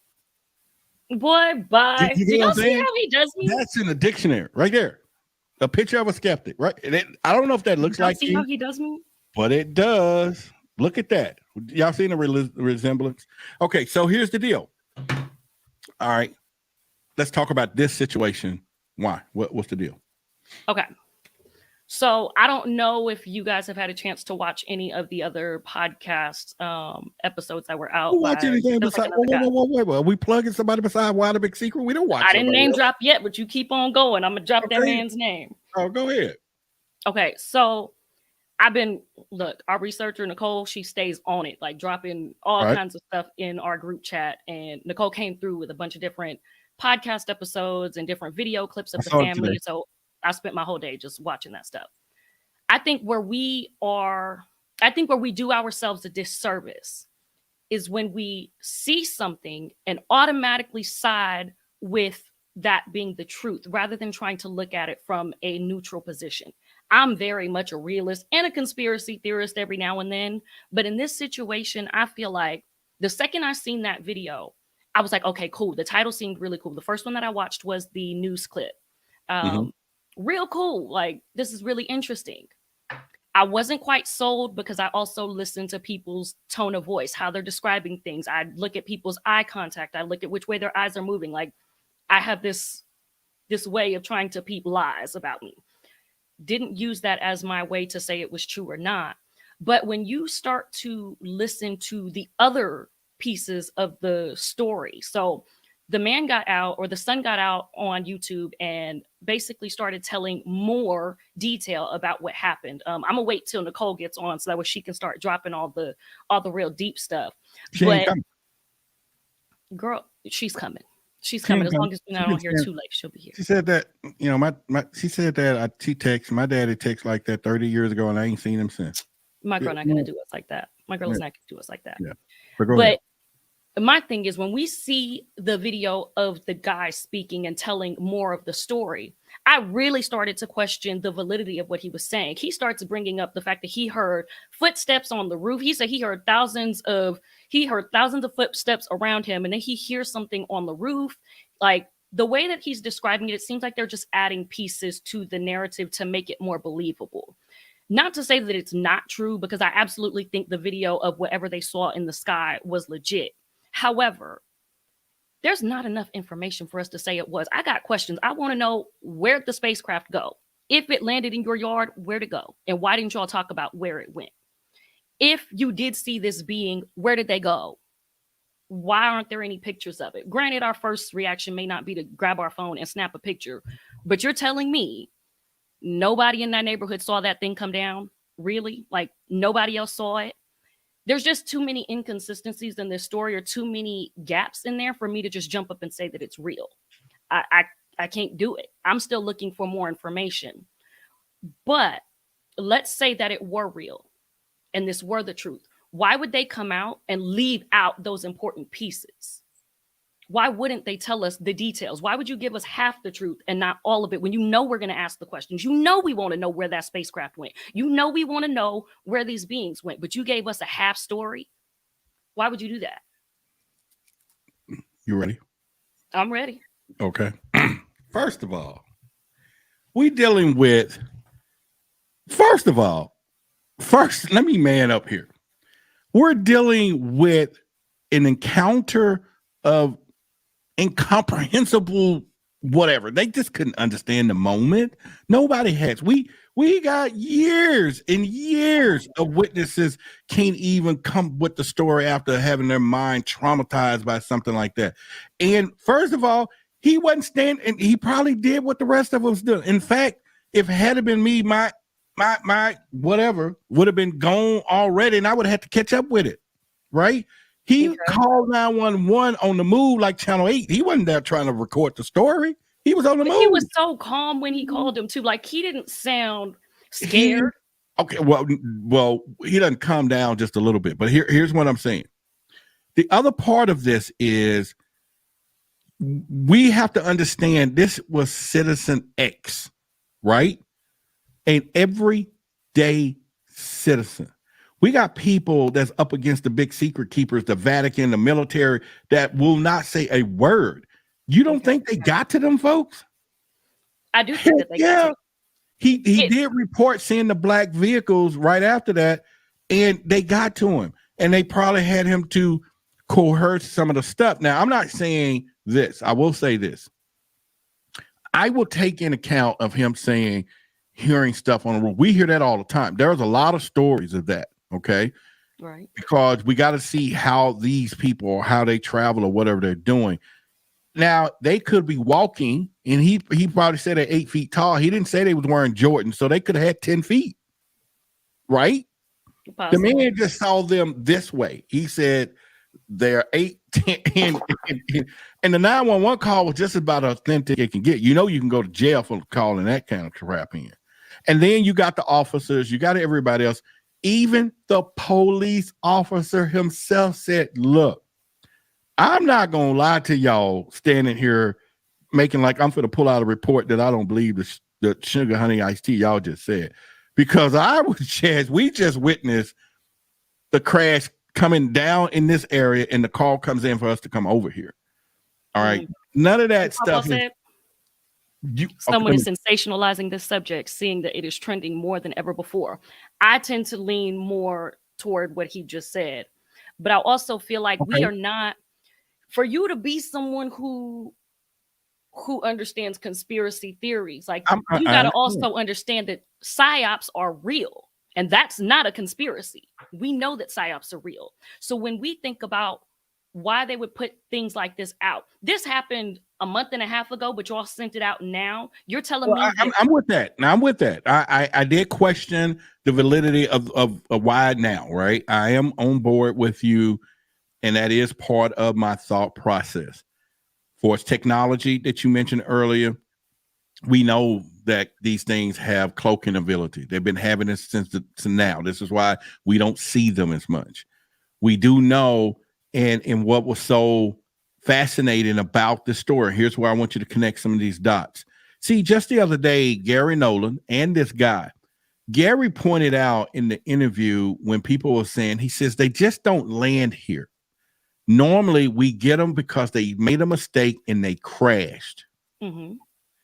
Boy, bye. Do y'all see how he does me? That's in the dictionary right there. A picture of a skeptic, right? I don't know if that looks like see how he does me, but it does. Look at that. Y'all seen the resemblance? Okay, so here's the deal. All right, let's talk about this situation. Why? What's the deal? Okay. So I don't know if you guys have had a chance to watch any of the other podcast episodes that were out. Watch anything besides? Wait. Are we plugging somebody beside Why the Big Secret? We don't watch. I didn't name drop yet, but you keep on going. I'm gonna drop that man's name. Oh, go ahead. Okay, so our researcher Nicole, she stays on it, like dropping all kinds of stuff in our group chat, and Nicole came through with a bunch of different podcast episodes and different video clips of the family. So I spent my whole day just watching that stuff. I think where we do ourselves a disservice is when we see something and automatically side with that being the truth rather than trying to look at it from a neutral position. I'm very much a realist and a conspiracy theorist every now and then. But in this situation, I feel like the second I seen that video, I was like, okay, cool. The title seemed really cool. The first one that I watched was the news clip. Real cool. Like, this is really interesting. I wasn't quite sold because I also listen to people's tone of voice, how they're describing things. I look at people's eye contact. I look at which way their eyes are moving. Like, I have this way of trying to peep lies about me. Didn't use that as my way to say it was true or not. But when you start to listen to the other pieces of the story, so the man got out, or the son got out on YouTube and basically started telling more detail about what happened. I'm gonna wait till Nicole gets on so that way she can start dropping all the real deep stuff. Girl, she's coming. She's coming. As long as we're not on here too late, she'll be here. She said that, she said that she texted my daddy text like that 30 years ago, and I ain't seen him since. My girl not gonna do us like that. My girl is not gonna do us like that. Yeah. But my thing is, when we see the video of the guy speaking and telling more of the story, I really started to question the validity of what he was saying. He starts bringing up the fact that he heard footsteps on the roof. He said he heard thousands of footsteps around him, and then he hears something on the roof. Like, the way that he's describing it, it seems like they're just adding pieces to the narrative to make it more believable. Not to say that it's not true, because I absolutely think the video of whatever they saw in the sky was legit. However, there's not enough information for us to say it was. I got questions. I want to know, where'd the spacecraft go? If it landed in your yard, where'd it go? And why didn't y'all talk about where it went? If you did see this being, where did they go? Why aren't there any pictures of it? Granted, our first reaction may not be to grab our phone and snap a picture, but you're telling me nobody in that neighborhood saw that thing come down? Really? Like, nobody else saw it? There's just too many inconsistencies in this story, or too many gaps in there for me to just jump up and say that it's real. I can't do it. I'm still looking for more information. But let's say that it were real and this were the truth. Why would they come out and leave out those important pieces? Why wouldn't they tell us the details? Why would you give us half the truth and not all of it, when you know we're going to ask the questions? You know we want to know where that spacecraft went. You know we want to know where these beings went, but you gave us a half story. Why would you do that? You ready? I'm ready. Okay. First, let me man up here. We're dealing with an encounter of incomprehensible whatever. They just couldn't understand the moment. Nobody has. We got years and years of witnesses can't even come with the story after having their mind traumatized by something like that. And first of all, he wasn't standing, and he probably did what the rest of us did. In fact, if it had been me, my whatever would have been gone already, and I would have had to catch up with it, right? He called 911 on the move like Channel 8. He wasn't there trying to record the story. He was on the move. He was so calm when he called him too. Like, he didn't sound scared. Well, he doesn't calm down just a little bit. But here's what I'm saying. The other part of this is we have to understand this was Citizen X, right? An everyday citizen. We got people that's up against the big secret keepers, the Vatican, the military, that will not say a word. You don't think they got to them folks? I do think that they got to them. He did report seeing the black vehicles right after that, and they got to him. And they probably had him to coerce some of the stuff. Now, I'm not saying this. I will say this. I will take in account of him saying, hearing stuff on the roof. We hear that all the time. There's a lot of stories of that. Okay. Right. Because we got to see how these people, or how they travel, or whatever they're doing. Now, they could be walking, and he probably said they're 8 feet tall. He didn't say they was wearing Jordan, so they could have had 10 feet. Right? Possible. The man just saw them this way. He said they're 8, 10, and the 911 call was just about authentic it can get. You know, you can go to jail for calling that kind of crap in. And then you got the officers, you got everybody else. Even the police officer himself said, look, I'm not going to lie to y'all standing here making like I'm going to pull out a report that I don't believe the sugar honey iced tea y'all just said. Because we just witnessed the crash coming down in this area, and the call comes in for us to come over here. All right. None of that stuff. Someone is sensationalizing this subject, seeing that it is trending more than ever before. I tend to lean more toward what he just said, but I also feel like we are not, for you to be someone who understands conspiracy theories, like you got to also understand that psyops are real, and that's not a conspiracy. We know that psyops are real. So when we think about why they would put things like this out, this happened a month and a half ago, but y'all sent it out now. You're telling me I'm with that. Now I'm with that. I did question the validity of why now, right? I am on board with you, and that is part of my thought process. For its technology that you mentioned earlier, we know that these things have cloaking ability. They've been having it since now. This is why we don't see them as much. We do know, and what was so fascinating about the story, here's where I want you to connect some of these dots. See, just the other day, Gary Nolan and this guy, Gary pointed out in the interview when people were saying, he says, they just don't land here. Normally, we get them because they made a mistake and they crashed. Mm-hmm.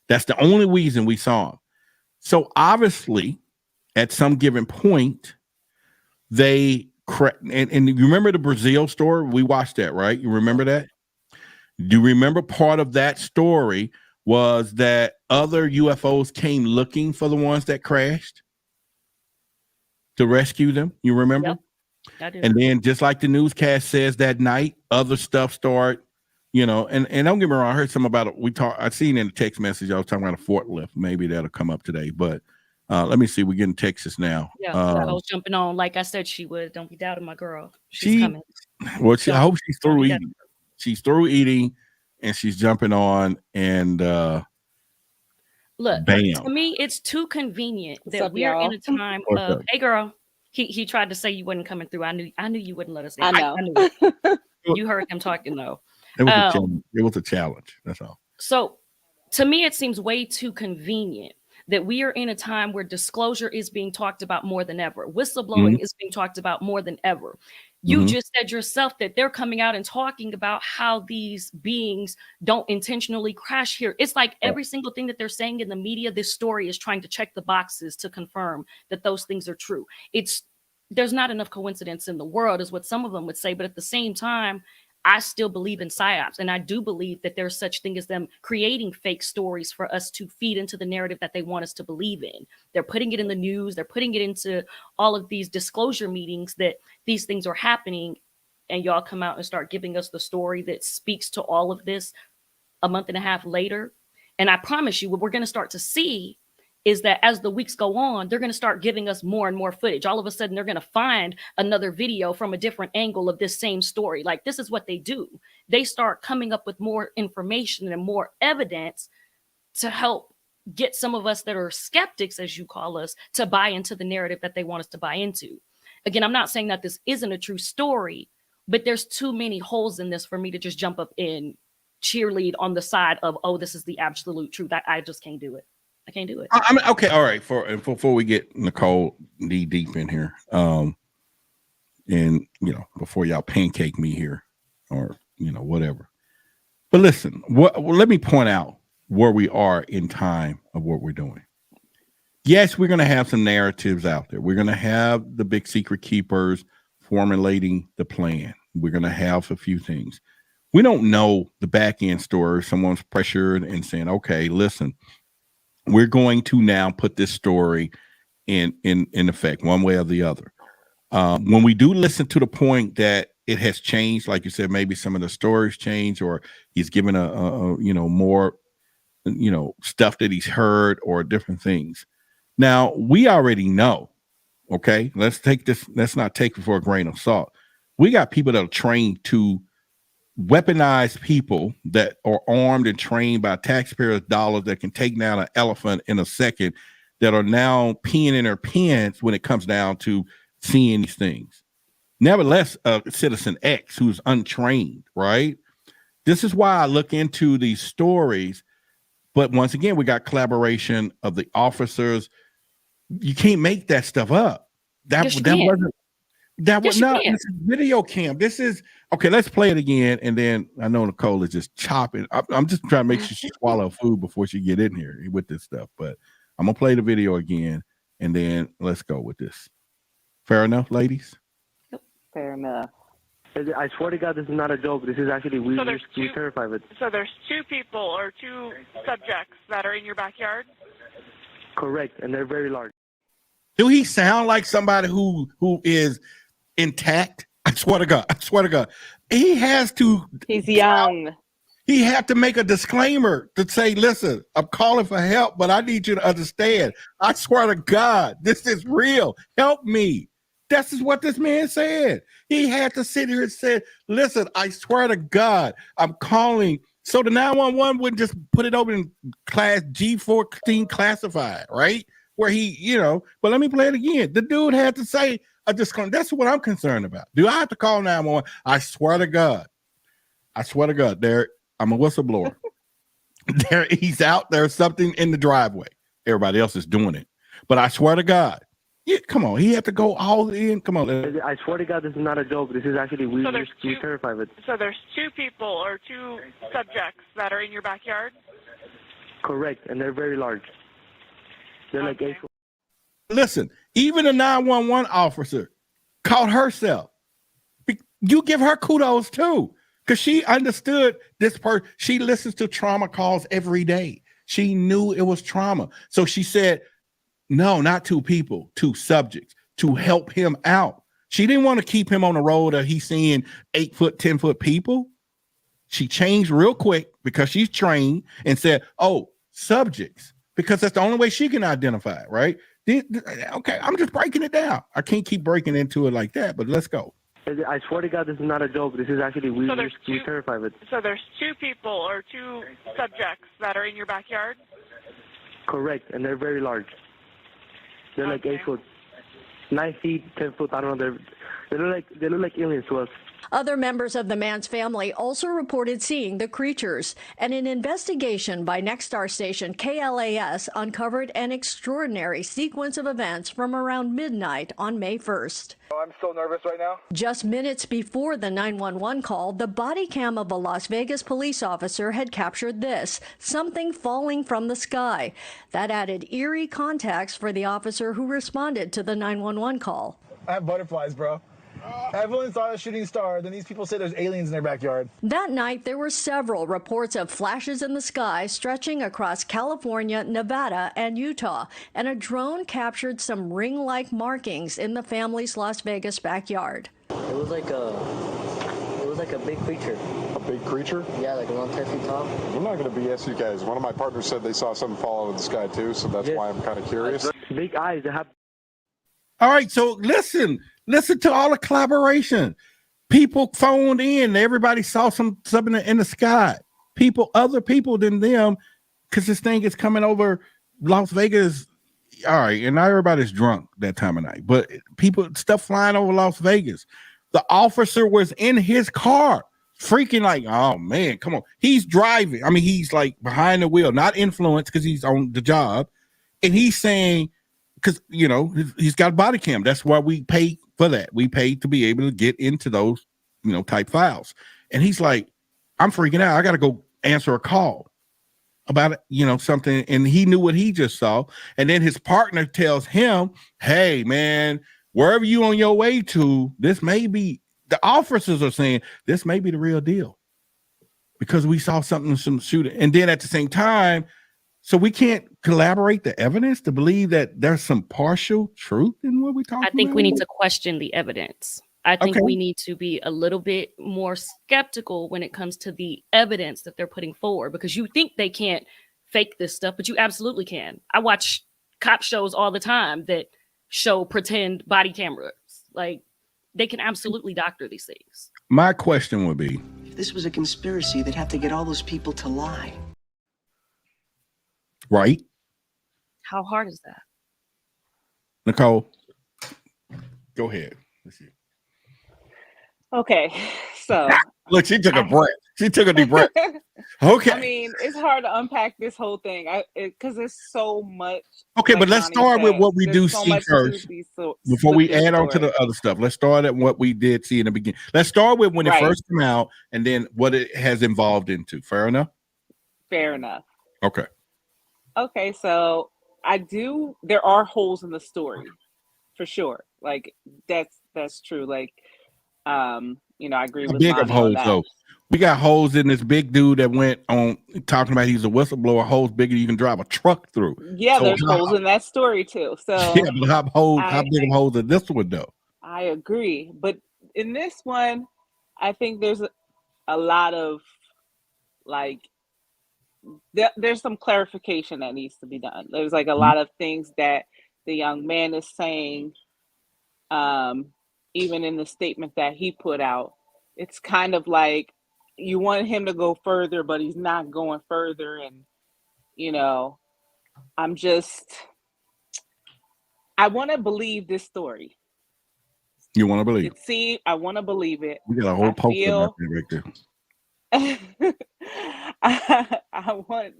That's the only reason we saw them. So obviously, at some given point, they and you remember the Brazil story? We watched that, right? You remember that? Do you remember part of that story was that other UFOs came looking for the ones that crashed to rescue them? You remember? Yep, I do. And then just like the newscast says that night, other stuff start, and don't get me wrong, I heard some about it. I seen in the text message, I was talking about a forklift. Maybe that'll come up today, but let me see. We're getting Texas now. Yeah, I was jumping on. Like I said, she would. Don't be doubting my girl. She's coming. Well, I hope she's through eating. She's through eating, and she's jumping on. And look, bam. To me, it's too convenient that up, we're y'all? in a time of. Hey, girl. He tried to say you wasn't coming through. I knew you wouldn't let us in. I know. I knew it. You heard him talking though. It was a challenge. That's all. So, to me, it seems way too convenient that we are in a time where disclosure is being talked about more than ever. Whistleblowing is being talked about more than ever. You just said yourself that they're coming out and talking about how these beings don't intentionally crash here. It's like every single thing that they're saying in the media, this story is trying to check the boxes to confirm that those things are true. There's not enough coincidence in the world, is what some of them would say. But at the same time, I still believe in psyops, and I do believe that there's such thing as them creating fake stories for us to feed into the narrative that they want us to believe in. They're putting it in the news. They're putting it into all of these disclosure meetings that these things are happening, and y'all come out and start giving us the story that speaks to all of this a month and a half later. And I promise you, what we're going to start to see is that as the weeks go on, they're going to start giving us more and more footage. All of a sudden, they're going to find another video from a different angle of this same story. Like, this is what they do. They start coming up with more information and more evidence to help get some of us that are skeptics, as you call us, to buy into the narrative that they want us to buy into. Again, I'm not saying that this isn't a true story, but there's too many holes in this for me to just jump up and cheerlead on the side of, oh, this is the absolute truth. I just can't do it. I can't do it. I mean, okay, all right. Before we get Nicole knee deep in here, and before y'all pancake me here, or whatever. But listen, let me point out where we are in time of what we're doing. Yes, we're going to have some narratives out there. We're going to have the big secret keepers formulating the plan. We're going to have a few things. We don't know the back end story. Someone's pressured and saying, okay, listen, we're going to now put this story in effect one way or the other. When we do listen to the point that it has changed, like you said, maybe some of the stories change, or he's given more, stuff that he's heard or different things. Now we already know. Okay, let's not take it for a grain of salt. We got people that are trained to weaponized people that are armed and trained by taxpayers' dollars that can take down an elephant in a second, that are now peeing in their pants when it comes down to seeing these things. Nevertheless, Citizen X, who's untrained, right? This is why I look into these stories. But once again, we got collaboration of the officers. You can't make that stuff up. This is video cam. This is okay. Let's play it again, and then I know Nicole is just chopping. I'm just trying to make sure she swallow food before she get in here with this stuff. But I'm gonna play the video again, and then let's go with this. Fair enough, ladies? Yep. Fair enough. I swear to God, this is not a joke. This is actually we're terrified of it. So there's two people or two subjects that are in your backyard? Correct, and they're very large. Do he sound like somebody who is intact? I swear to God. He has to. He's young. He had to make a disclaimer to say, listen, I'm calling for help, but I need you to understand. I swear to God, this is real. Help me. This is what this man said. He had to sit here and say, listen, I swear to God, I'm calling So the 911 wouldn't just put it over in class G14 classified, right? Where he, but let me play it again. The dude had to say, that's what I'm concerned about. Do I have to call 911? I swear to God, there, I'm a whistleblower. He's out, there's something in the driveway. Everybody else is doing it. But I swear to God, come on, he had to go all in. Come on. I swear to God, this is not a joke. This is actually, we're terrified of it. So there's two people or two subjects that are in your backyard? Correct, and they're very large. They're like 8 foot. Listen, even a 911 officer caught herself. You give her kudos too, because she understood this person. She listens to trauma calls every day. She knew it was trauma. So she said, no, not two people, two subjects, to help him out. She didn't want to keep him on the road of he's seeing 8 foot, 10 foot people. She changed real quick because she's trained and said, oh, subjects, because that's the only way she can identify it, right? Okay, I'm just breaking it down. I can't keep breaking into it like that, but let's go. I swear to God, this is not a joke. This is actually, we're terrified of it. So there's two people or two subjects that are in your backyard? Correct, and they're very large. They're like 8 foot, 9 feet, 10 foot. I don't know. They look like aliens to us. Other members of the man's family also reported seeing the creatures, and an investigation by Nexstar station KLAS uncovered an extraordinary sequence of events from around midnight on May 1st. Oh, I'm so nervous right now. Just minutes before the 911 call, the body cam of a Las Vegas police officer had captured this, something falling from the sky. That added eerie context for the officer who responded to the 911 call. I have butterflies, bro. Everyone saw a shooting star, then these people say there's aliens in their backyard. That night, there were several reports of flashes in the sky stretching across California, Nevada, and Utah, and a drone captured some ring-like markings in the family's Las Vegas backyard. It was like a big creature. A big creature? Yeah, like around 10 feet tall. I'm not going to BS you guys. One of my partners said they saw something fall out of the sky too, so that's why I'm kind of curious. Big eyes. They have. All right, so listen to all the collaboration. People phoned in. Everybody saw something in the sky. Other people than them, because this thing is coming over Las Vegas. All right, and not everybody's drunk that time of night, but stuff flying over Las Vegas. The officer was in his car, freaking like, oh man, come on. He's driving. I mean, he's like behind the wheel, not influenced because he's on the job, and he's saying, because he's got a body cam. That's why we pay for that. We pay to be able to get into those type files. And he's like, I'm freaking out. I got to go answer a call about it, something. And he knew what he just saw. And then his partner tells him, hey man, wherever you on your way to, this may be, the officers are saying this may be the real deal because we saw some shooting. And then at the same time, so we can't collaborate the evidence to believe that there's some partial truth in what we're talking about? I think we need to question the evidence. I think we need to be a little bit more skeptical when it comes to the evidence that they're putting forward, because you think they can't fake this stuff, but you absolutely can. I watch cop shows all the time that show pretend body cameras. Like, they can absolutely doctor these things. My question would be, if this was a conspiracy, they'd have to get all those people to lie. Right? How hard is that? Nicole, go ahead. Let's see. Okay, so look, she took a breath. She took a deep breath. Okay. I mean, it's hard to unpack this whole thing because there's so much. Okay, but let's start with what we do see first before we add on to the other stuff. Let's start at what we did see in the beginning. Let's start with when it first came out and then what it has evolved into. Fair enough? Fair enough. Okay. Okay, so there are holes in the story for sure. Like that's true. Like, I agree with big of holes though. We got holes in this big dude that went on talking about he's a whistleblower. Holes bigger you can drive a truck through. Yeah, so there's holes in that story too. So yeah, but how big of holes in this one though? I agree, but in this one, I think there's a lot of there's some clarification that needs to be done. There's like a lot of things that the young man is saying, even in the statement that he put out. It's kind of like you want him to go further, but he's not going further. And, you know, I want to believe this story. You want to believe? I want to believe it. We got a whole poster about that right there. I want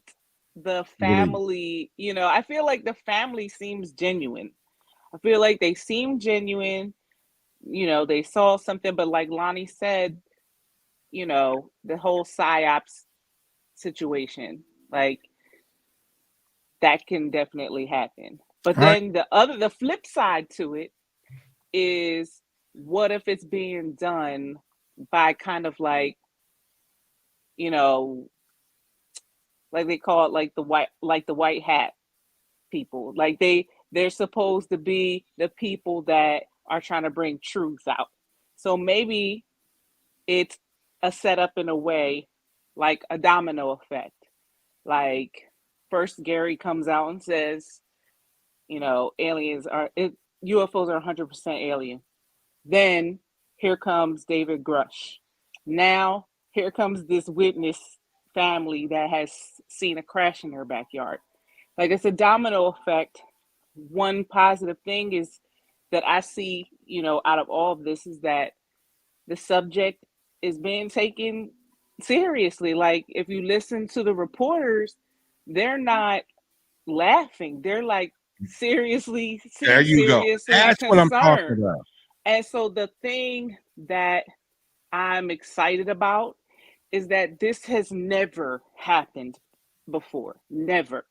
the family, you know, I feel like the family seems genuine. I feel like they seem genuine. You know, they saw something, but like Lonnie said, you know, the whole psyops situation, like that can definitely happen. But then the flip side to it is, what if it's being done by kind of like, you know, like they call it like the white hat people. Like they're supposed to be the people that are trying to bring truth out. So maybe it's a setup in a way, like a domino effect. Like first Gary comes out and says, you know, UFOs are 100% alien. Then here comes David Grush. Now here comes this witness family that has seen a crash in their backyard. Like it's a domino effect. One positive thing is that I see, you know, out of all of this is that the subject is being taken seriously. Like if you listen to the reporters, they're not laughing. They're like seriously there you go. That's what I'm talking about. And so the thing that I'm excited about is that this has never happened before. Never.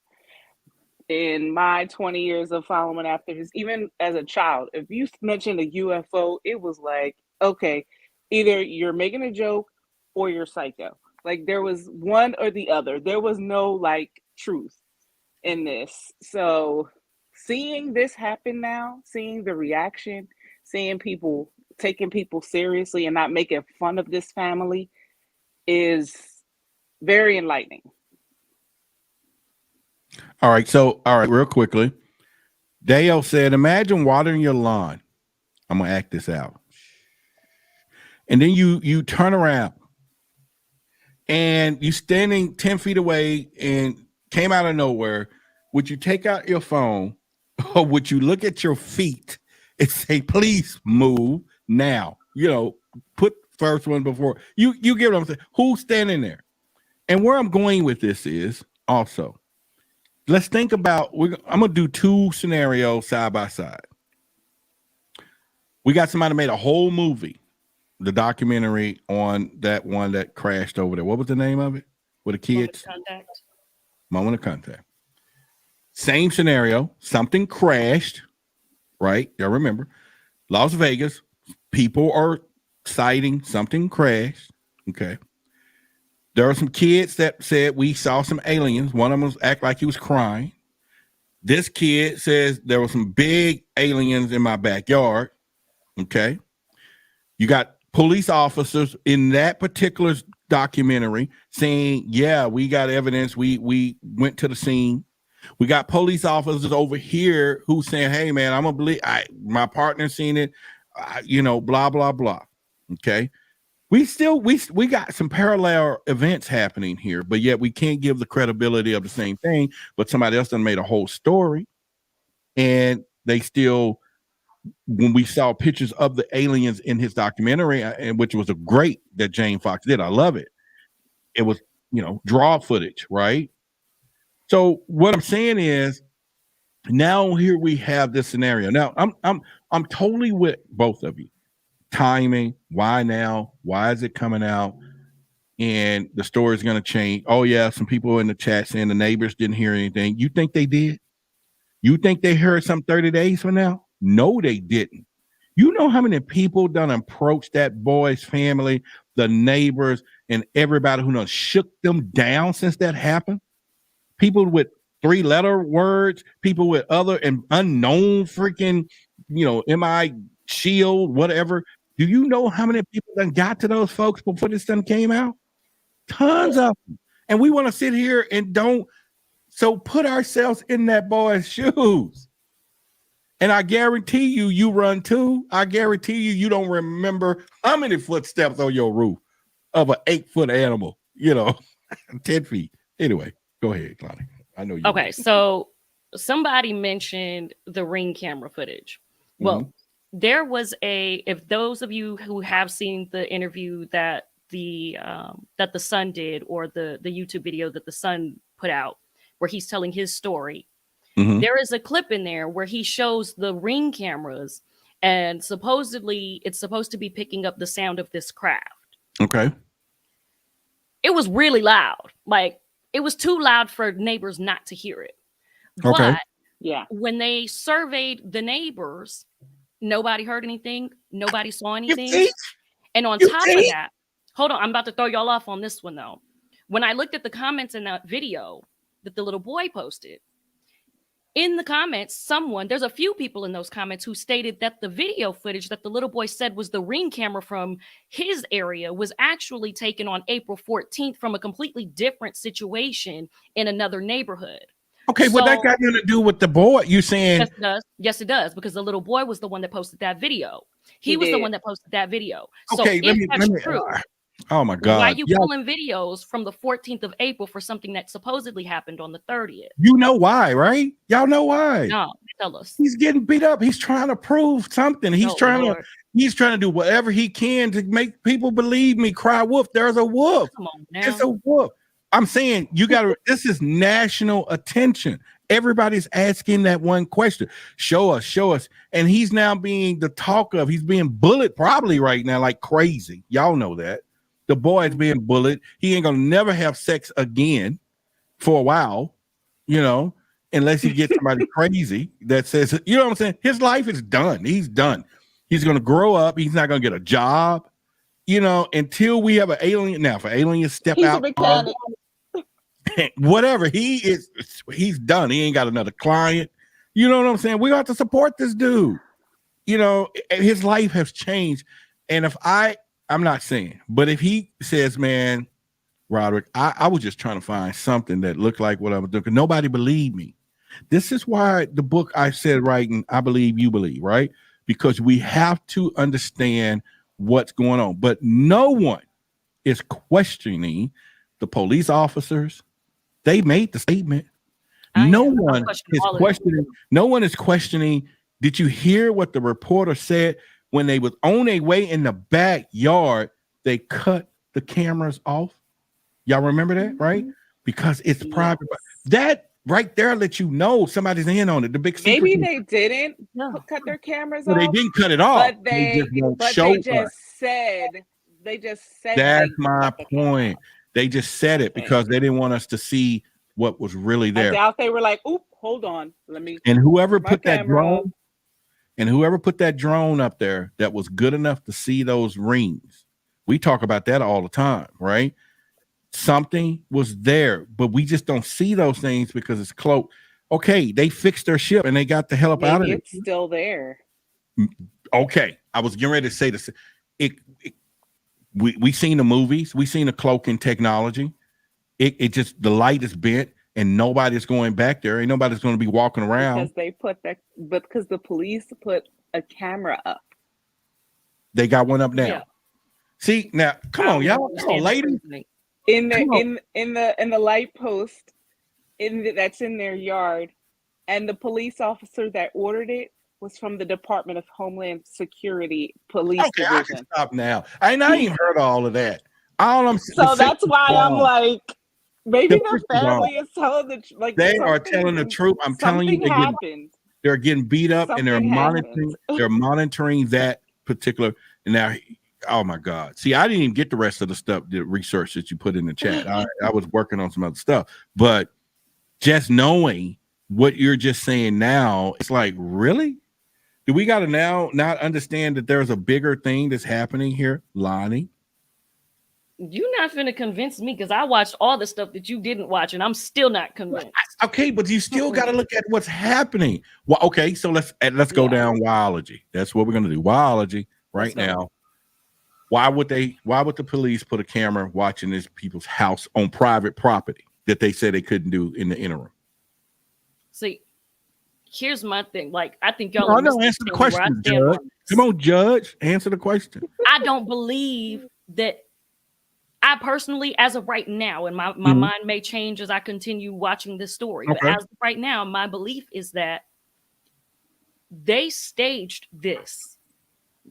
In my 20 years of following after his, even as a child, if you mentioned a UFO, it was like, okay, either you're making a joke or you're psycho. Like there was one or the other. There was no like truth in this. So seeing this happen now, seeing the reaction, seeing people taking people seriously and not making fun of this family is very enlightening. All right, real quickly. Dale said, imagine watering your lawn. I'm gonna act this out. And then you turn around and you standing 10 feet away and came out of nowhere. Would you take out your phone or would you look at your feet and say, please move now? You know, put first one before you get what I'm saying. Who's standing there? And where I'm going with this is also, let's think about, I'm going to do two scenarios side by side. We got somebody made a whole movie, the documentary on that one that crashed over there. What was the name of it? With the kids? Moment of Contact. Same scenario. Something crashed, right? Y'all remember. Las Vegas. People are citing something crashed. Okay. There are some kids that said we saw some aliens. One of them act like he was crying. This kid says there were some big aliens in my backyard. Okay. You got police officers in that particular documentary saying, yeah, we got evidence. We went to the scene. We got police officers over here who saying, hey, man, I'm going to believe my partner seen it, you know, blah, blah, blah. Okay. We got some parallel events happening here, but yet we can't give the credibility of the same thing. But somebody else done made a whole story, and they still, when we saw pictures of the aliens in his documentary, and which was a great that Jane Fox did, I love it. It was, you know, draw footage, right? So what I'm saying is, now here we have this scenario. Now I'm totally with both of you. Timing, why now? Why is it coming out? And the story is going to change. Oh, yeah, some people in the chat saying the neighbors didn't hear anything. You think they did? You think they heard some 30 days from now? No, they didn't. You know how many people done approached that boy's family, the neighbors, and everybody who done shook them down since that happened? People with 3-letter words, people with other and unknown freaking, you know, MI Shield, whatever. Do you know how many people done got to those folks before this thing came out? Tons of them. And we want to sit here and don't. So put ourselves in that boy's shoes. And I guarantee you run too. I guarantee you don't remember how many footsteps on your roof of an 8-foot animal, 10 feet. Anyway, go ahead, Claudia. I know you. Okay, so somebody mentioned the ring camera footage. Well, there was if those of you who have seen the interview that the Sun did, or the YouTube video that the Sun put out, where he's telling his story, there is a clip in there where he shows the ring cameras, and supposedly it's supposed to be picking up the sound of this craft. Okay. It was really loud. Like, it was too loud for neighbors not to hear it. Okay. But yeah, when they surveyed the neighbors, nobody heard anything. Nobody saw anything. And on top of that, hold on, I'm about to throw y'all off on this one though. When I looked at the comments in that video that the little boy posted, in the comments, there's a few people in those comments who stated that the video footage that the little boy said was the ring camera from his area was actually taken on April 14th from a completely different situation in another neighborhood. Okay, but that got nothing to do with the boy. You saying? Yes, it does. Yes, it does, because the little boy was the one that posted that video. He was the one that posted that video. Okay, so if that's true, oh my God. why are you pulling videos from the 14th of April for something that supposedly happened on the 30th? You know why, right? Y'all know why. No, tell us. He's getting beat up. He's trying to prove something. He's trying to do whatever he can to make people believe me. Cry wolf. There's a wolf. Come on now. It's a wolf. I'm saying you got to, this is national attention. Everybody's asking that one question. Show us. And he's now being the talk of, he's being bullied probably right now like crazy. Y'all know that. The boy is being bullied. He ain't going to never have sex again for a while, unless he gets somebody crazy that says, you know what I'm saying? His life is done. He's done. He's going to grow up. He's not going to get a job, until we have an alien. Now, for aliens step out, whatever, he's done. He ain't got another client. You know what I'm saying? We got to support this dude. His life has changed. And if I'm not saying, but if he says, man, Roderick, I was just trying to find something that looked like what I was doing, because nobody believed me. This is why the book I said writing, I believe you believe, right? Because we have to understand what's going on. But no one is questioning the police officers. They made the statement. No one is questioning. Did you hear what the reporter said? When they was on their way in the backyard, they cut the cameras off. Y'all remember that, right? Because it's private. That right there lets you know somebody's in on it. The big secret. Maybe they didn't cut their cameras off. They didn't cut it off. But they just said. That's my point. They just said it because they didn't want us to see what was really there. I doubt they were like, "Oop, hold on, let me." And whoever put that drone. And whoever put that drone up there that was good enough to see those rings, we talk about that all the time, right? Something was there, but we just don't see those things because it's cloaked. Okay, they fixed their ship and they got the hell up out of it. It's still there. Okay, I was getting ready to say this. We seen the movies, we seen the cloaking technology. It just, the light is bent. And nobody's going back there. Ain't nobody's going to be walking around. Because the police put a camera up. They got one up now. Yeah. See, now, come on, y'all. Come on, ladies. In the light post that's in their yard, and the police officer that ordered it was from the Department of Homeland Security Police Division. I can stop now. I ain't even heard all of that. All I'm so that's why I'm like, maybe the family is telling the truth. Like, they are telling the truth. I'm telling you, they're getting beat up, and they're monitoring. They're monitoring that particular. And now, oh my God! See, I didn't even get the rest of the stuff, the research that you put in the chat. I was working on some other stuff, but just knowing what you're just saying now, it's like, really? Do we got to now not understand that there's a bigger thing that's happening here, Lonnie? You're not finna convince me, because I watched all the stuff that you didn't watch, and I'm still not convinced. Okay, but you still got to look at what's happening. Well, okay, so let's go down wiology. That's what we're gonna do. Wiology right now. Why would the police put a camera watching this people's house on private property that they said they couldn't do in the interim? See, here's my thing. Like, I think y'all. No, answer the question, Judge. Come on, Judge. Answer the question. I don't believe that I personally, as of right now, and my mind may change as I continue watching this story, but as of right now, my belief is that they staged this.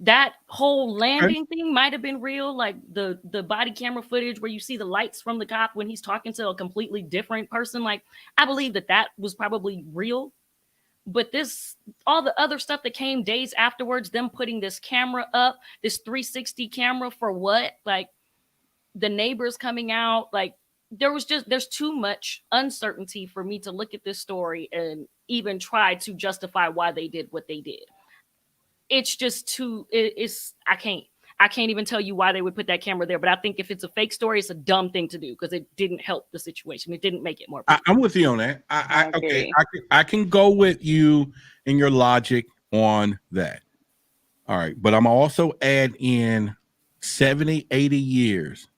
That whole landing thing might have been real, like the body camera footage where you see the lights from the cop when he's talking to a completely different person. Like, I believe that was probably real. But all the other stuff that came days afterwards, them putting this camera up, this 360 camera for what? Like, the neighbors coming out, like, there's too much uncertainty for me to look at this story and even try to justify why they did what they did. It's just too, I can't even tell you why they would put that camera there, but I think if it's a fake story, it's a dumb thing to do because it didn't help the situation. It didn't make it more. I'm with you on that. I can go with you in your logic on that. All right. But I'm also add in 70, 80 years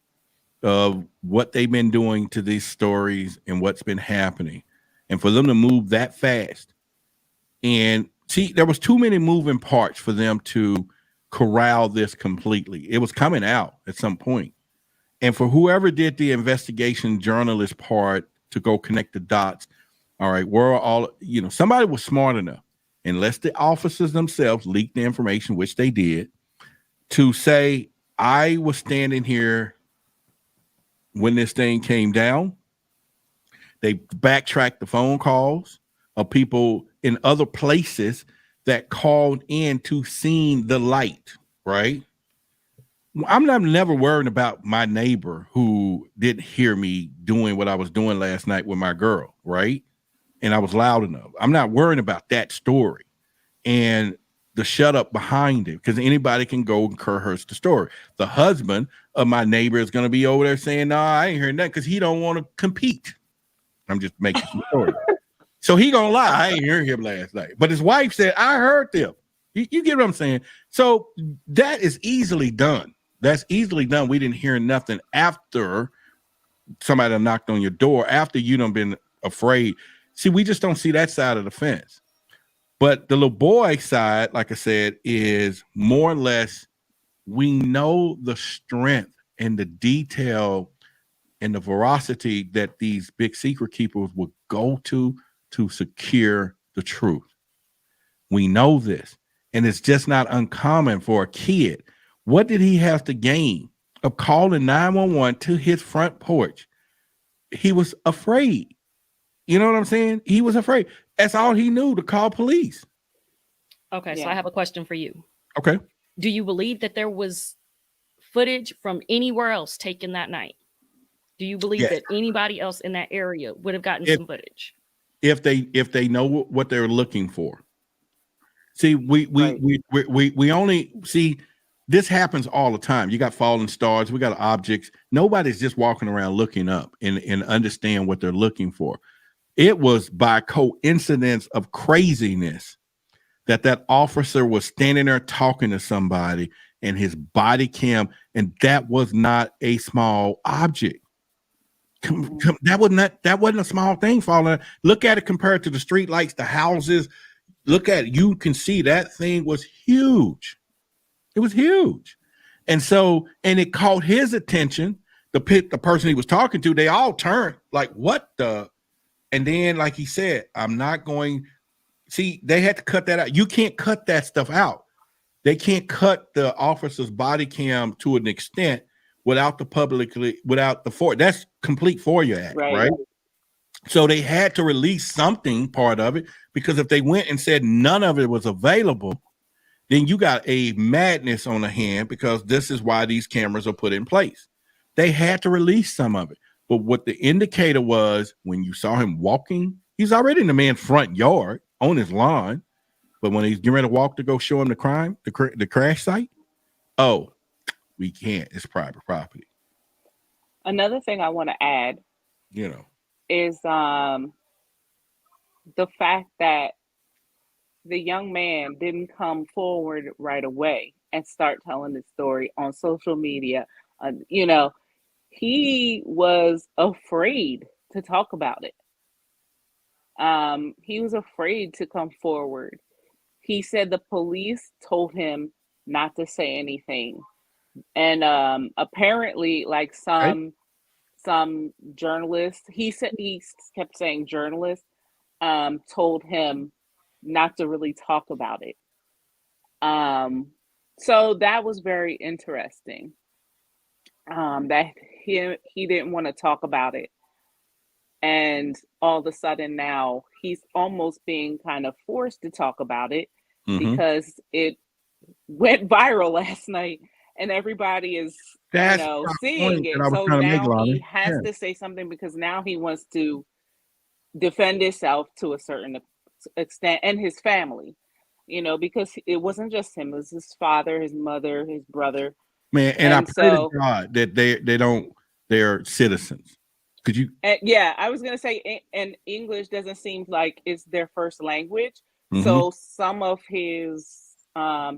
of what they've been doing to these stories and what's been happening. And for them to move that fast. And see, there was too many moving parts for them to corral this completely. It was coming out at some point. And for whoever did the investigation journalist part to go connect the dots, all right, we're all, somebody was smart enough, unless the officers themselves leaked the information, which they did, to say, I was standing here when this thing came down. They backtracked the phone calls of people in other places that called in to seeing the light, right? I'm never worried about my neighbor who didn't hear me doing what I was doing last night with my girl, right? And I was loud enough. I'm not worried about that story and the shut up behind it, because anybody can go and rehearse the story. The husband of my neighbor is going to be over there saying, no, I ain't hearing that because he don't want to compete. I'm just making some story. So he gonna lie, I ain't hear him last night. But his wife said, I heard them. You get what I'm saying? So that is easily done. That's easily done. We didn't hear nothing after somebody knocked on your door, after you done been afraid. See, we just don't see that side of the fence. But the little boy side, like I said, is more or less, we know the strength and the detail and the veracity that these big secret keepers would go to secure the truth. We know this, and it's just not uncommon for a kid. What did he have to gain of calling 911 to his front porch? He was afraid. You know what I'm saying? He was afraid. That's all he knew, to call police. Okay, so I have a question for you. Okay. Do you believe that there was footage from anywhere else taken that night? Do you believe that anybody else in that area would have gotten some footage? If they know what they're looking for. See, we only see this happens all the time. You got falling stars, we got objects. Nobody's just walking around looking up and understand what they're looking for. It was by coincidence of craziness that officer was standing there talking to somebody and his body cam, and that was not a small object. That wasn't a small thing falling. Look at it compared to the street lights, the houses. Look at it. You can see that thing was huge. It was huge. And it caught his attention. The person he was talking to, they all turned like, what the? And then, like he said, I'm not going. See, they had to cut that out. You can't cut that stuff out. They can't cut the officer's body cam to an extent without that's complete FOIA Act, right? So they had to release something part of it, because if they went and said none of it was available, then you got a madness on the hand, because this is why these cameras are put in place. They had to release some of it. But what the indicator was, when you saw him walking, he's already in the man's front yard on his lawn. But when he's getting ready to walk to go show him the crime, the crash site, oh, we can't. It's private property. Another thing I want to add, is the fact that the young man didn't come forward right away and start telling the story on social media. He was afraid to talk about it. He was afraid to come forward. He said the police told him not to say anything, And apparently, like some journalists, he kept saying journalists told him not to really talk about it. So that was very interesting. That he didn't want to talk about it, and all of a sudden now he's almost being kind of forced to talk about it because it went viral last night and everybody is seeing it. So now he has to say something because now he wants to defend himself to a certain extent and his family, because it wasn't just him, it was his father, his mother, his brother. Man, and I pray to God that they're citizens. Could you? Yeah, I was gonna say, and English doesn't seem like it's their first language, so some of his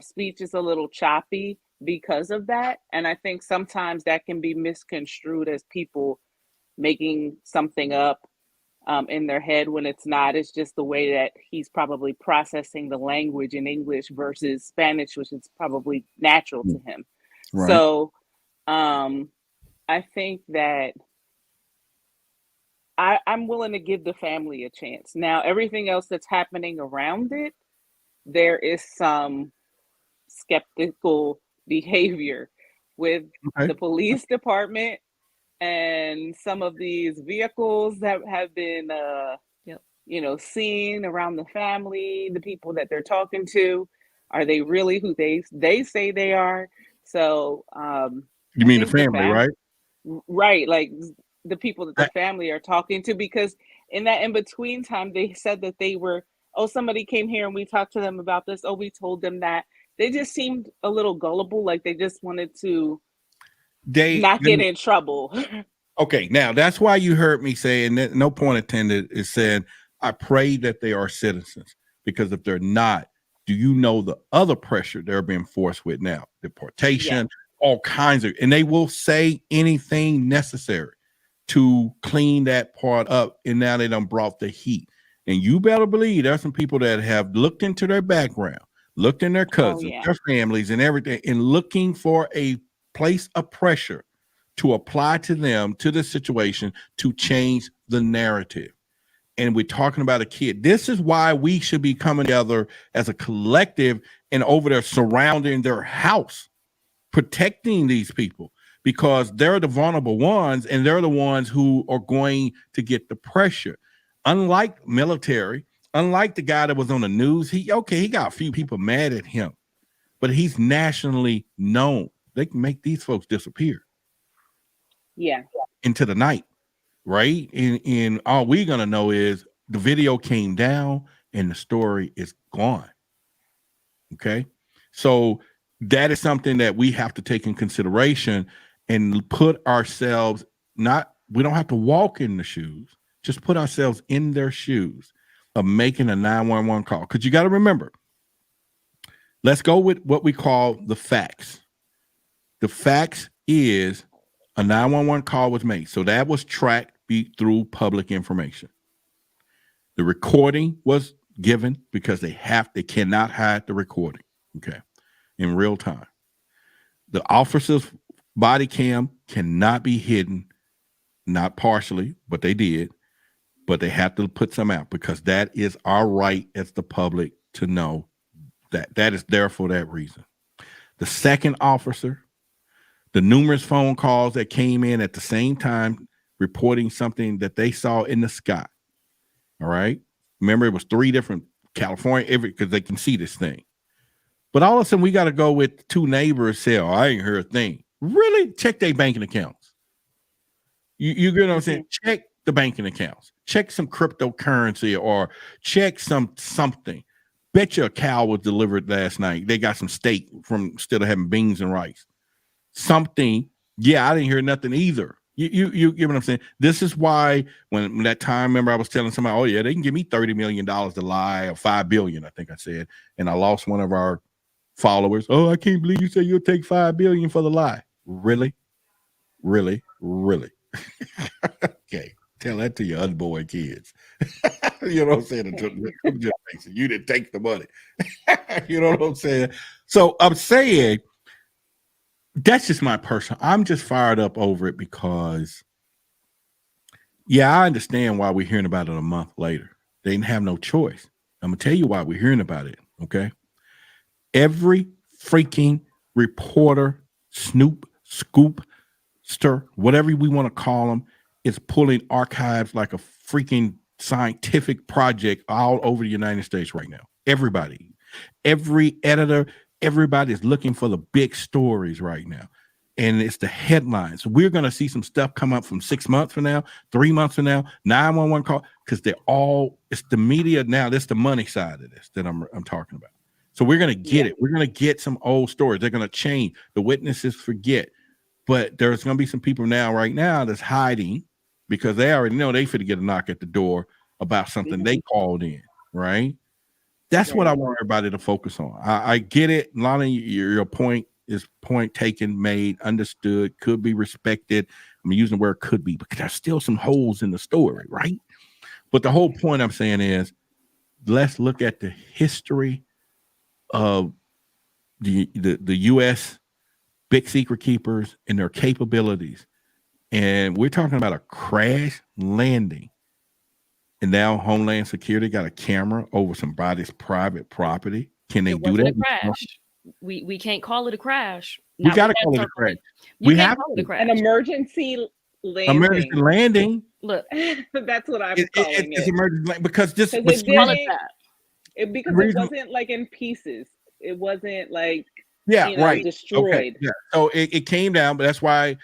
speech is a little choppy because of that, and I think sometimes that can be misconstrued as people making something up in their head when it's not. It's just the way that he's probably processing the language in English versus Spanish, which is probably natural to him. Right. So I think that I'm willing to give the family a chance. Now, everything else that's happening around it, there is some skeptical behavior with the police department and some of these vehicles that have been, seen around the family, the people that they're talking to. Are they really who they say they are? So, you mean the family, right? Right, like the people that the family are talking to, because in that in-between time, they said that they were, somebody came here and we talked to them about this. We told them that. They just seemed a little gullible, like they just wanted to not get in trouble. Okay, now that's why you heard me say, and no point intended, is saying, I pray that they are citizens, because if they're not, do you know the other pressure they're being forced with now? Deportation, all kinds of, and they will say anything necessary to clean that part up. And now they done brought the heat. And you better believe there's some people that have looked into their background, looked in their cousins, their families and everything, and looking for a place of pressure to apply to them, to the situation, to change the narrative. And we're talking about a kid. This is why we should be coming together as a collective and over there surrounding their house, protecting these people, because they're the vulnerable ones and they're the ones who are going to get the pressure. Unlike military, unlike the guy that was on the news, he got a few people mad at him, but he's nationally known. They can make these folks disappear. Yeah. Into the night. Right. And all we're going to know is the video came down and the story is gone. Okay. So that is something that we have to take in consideration and put ourselves, we don't have to walk in the shoes, just put ourselves in their shoes of making a 911 call. Because you got to remember, let's go with what we call the facts. The facts is a 911 call was made. So that was tracked through public information. The recording was given because they cannot hide the recording. Okay. In real time. The officer's body cam cannot be hidden, not partially, but they did. But they have to put some out because that is our right as the public to know that is there for that reason. The second officer, the numerous phone calls that came in at the same time reporting something that they saw in the sky. All right. Remember, it was 3 different California, because they can see this thing. But all of a sudden, we got to go with 2 neighbors say, I ain't heard a thing. Really? Check their banking accounts. You get what I'm saying? Check the banking accounts. Check some cryptocurrency or check something. Bet you a cow was delivered last night. They got some steak from instead of having beans and rice. Something. Yeah, I didn't hear nothing either. You get what I'm saying? This is why when that time, remember I was telling somebody, they can give me $30 million to lie, or $5 billion, I think I said. And I lost one of our followers. I can't believe you say you'll take $5 billion for the lie. Really? Really? Really? Okay. Tell that to your unborn kids. You know what I'm saying? You didn't take the money. You know what I'm saying? So I'm saying that's just my personal. I'm just fired up over it because, yeah, I understand why we're hearing about it a month later. They didn't have no choice. I'm gonna tell you why we're hearing about it. Okay, every freaking reporter, snoop, scoop, stir, whatever we want to call them, is pulling archives like a freaking scientific project all over the United States right now. Everybody, every editor, everybody is looking for the big stories right now. And it's the headlines. We're going to see some stuff come up from 6 months from now, 3 months from now, 911 call, because it's the media now. That's the money side of this that I'm talking about. So we're going to get it. We're going to get some old stories. They're going to change. The witnesses forget. But there's going to be some people right now that's hiding because they already know they finna get a knock at the door about something they called in, right? That's what I want everybody to focus on. I get it. Lonnie, your point is point taken, made, understood, could be respected. I'm using the word could be because there's still some holes in the story, right? But the whole point I'm saying is let's look at the history of the U.S. big secret keepers and their capabilities. And we're talking about a crash landing. And now Homeland Security got a camera over somebody's private property. Can they do that? A crash. We can't call it a crash. We got to call it a crash. We have call it a crash. An emergency landing. Emergency landing. Look, that's what I'm calling it. It's emergency landing because this was because it wasn't like in pieces. It wasn't like destroyed. Okay. Yeah. So it came down, but that's why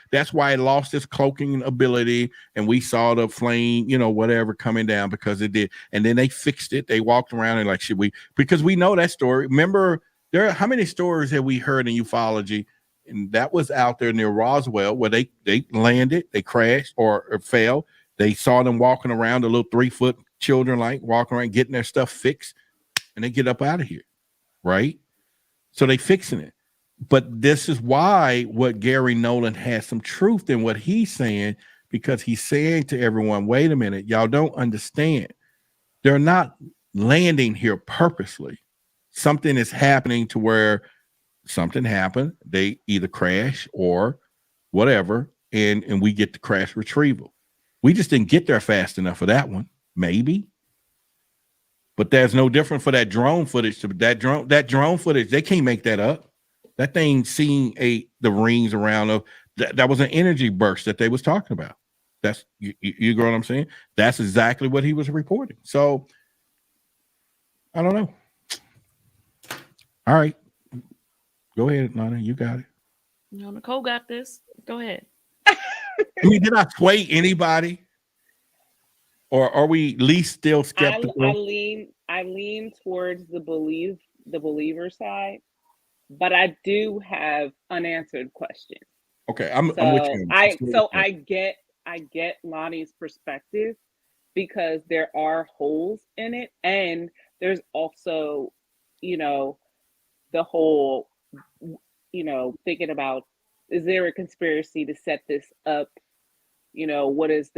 it lost its cloaking ability, and we saw the flame, whatever coming down because it did. And then they fixed it. They walked around and because we know that story. Remember, how many stories have we heard in ufology? And that was out there near Roswell where they landed, they crashed or fell. They saw them walking around, the little 3-foot children walking around, getting their stuff fixed, and they get up out of here, right? So they fixing it. But this is why what Gary Nolan has some truth in what he's saying, because he's saying to everyone, wait a minute, y'all don't understand. They're not landing here purposely. Something is happening to where something happened. They either crash or whatever, and we get the crash retrieval. We just didn't get there fast enough for that one, maybe. But there's no different for that drone footage. That drone footage, they can't make that up. That thing seeing the rings around that was an energy burst that they was talking about. That's you know what I'm saying? That's exactly what he was reporting. So I don't know. All right. Go ahead, Lana. You got it. Nicole got this. Go ahead. I mean, did I sway anybody? Or are we at least still skeptical? I lean towards the believer side, but I do have unanswered questions. Okay, I'm with you. I get Lonnie's perspective because there are holes in it, and there's also, the whole, thinking about, is there a conspiracy to set this up? What's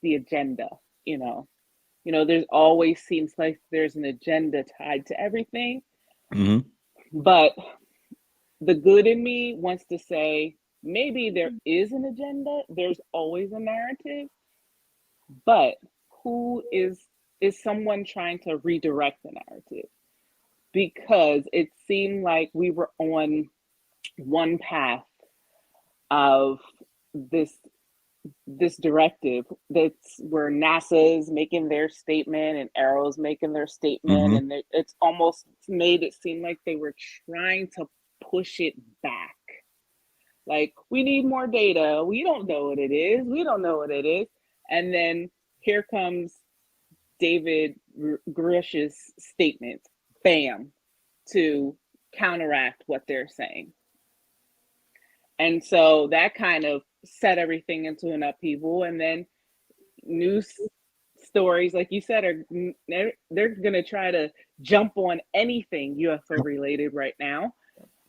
the agenda? There's always seems like there's an agenda tied to everything. Mm-hmm. But the good in me wants to say maybe there is an agenda. There's always a narrative. But who is someone trying to redirect the narrative? Because it seemed like we were on one path of this directive that's where NASA's making their statement and Arrow's making their statement, and it's almost made it seem like they were trying to push it back. Like, we need more data. We don't know what it is. We don't know what it is. And then here comes David Grush's statement, bam, to counteract what they're saying. And so that kind of set everything into an upheaval. And then news stories, like you said, they're going to try to jump on anything UFO related right now.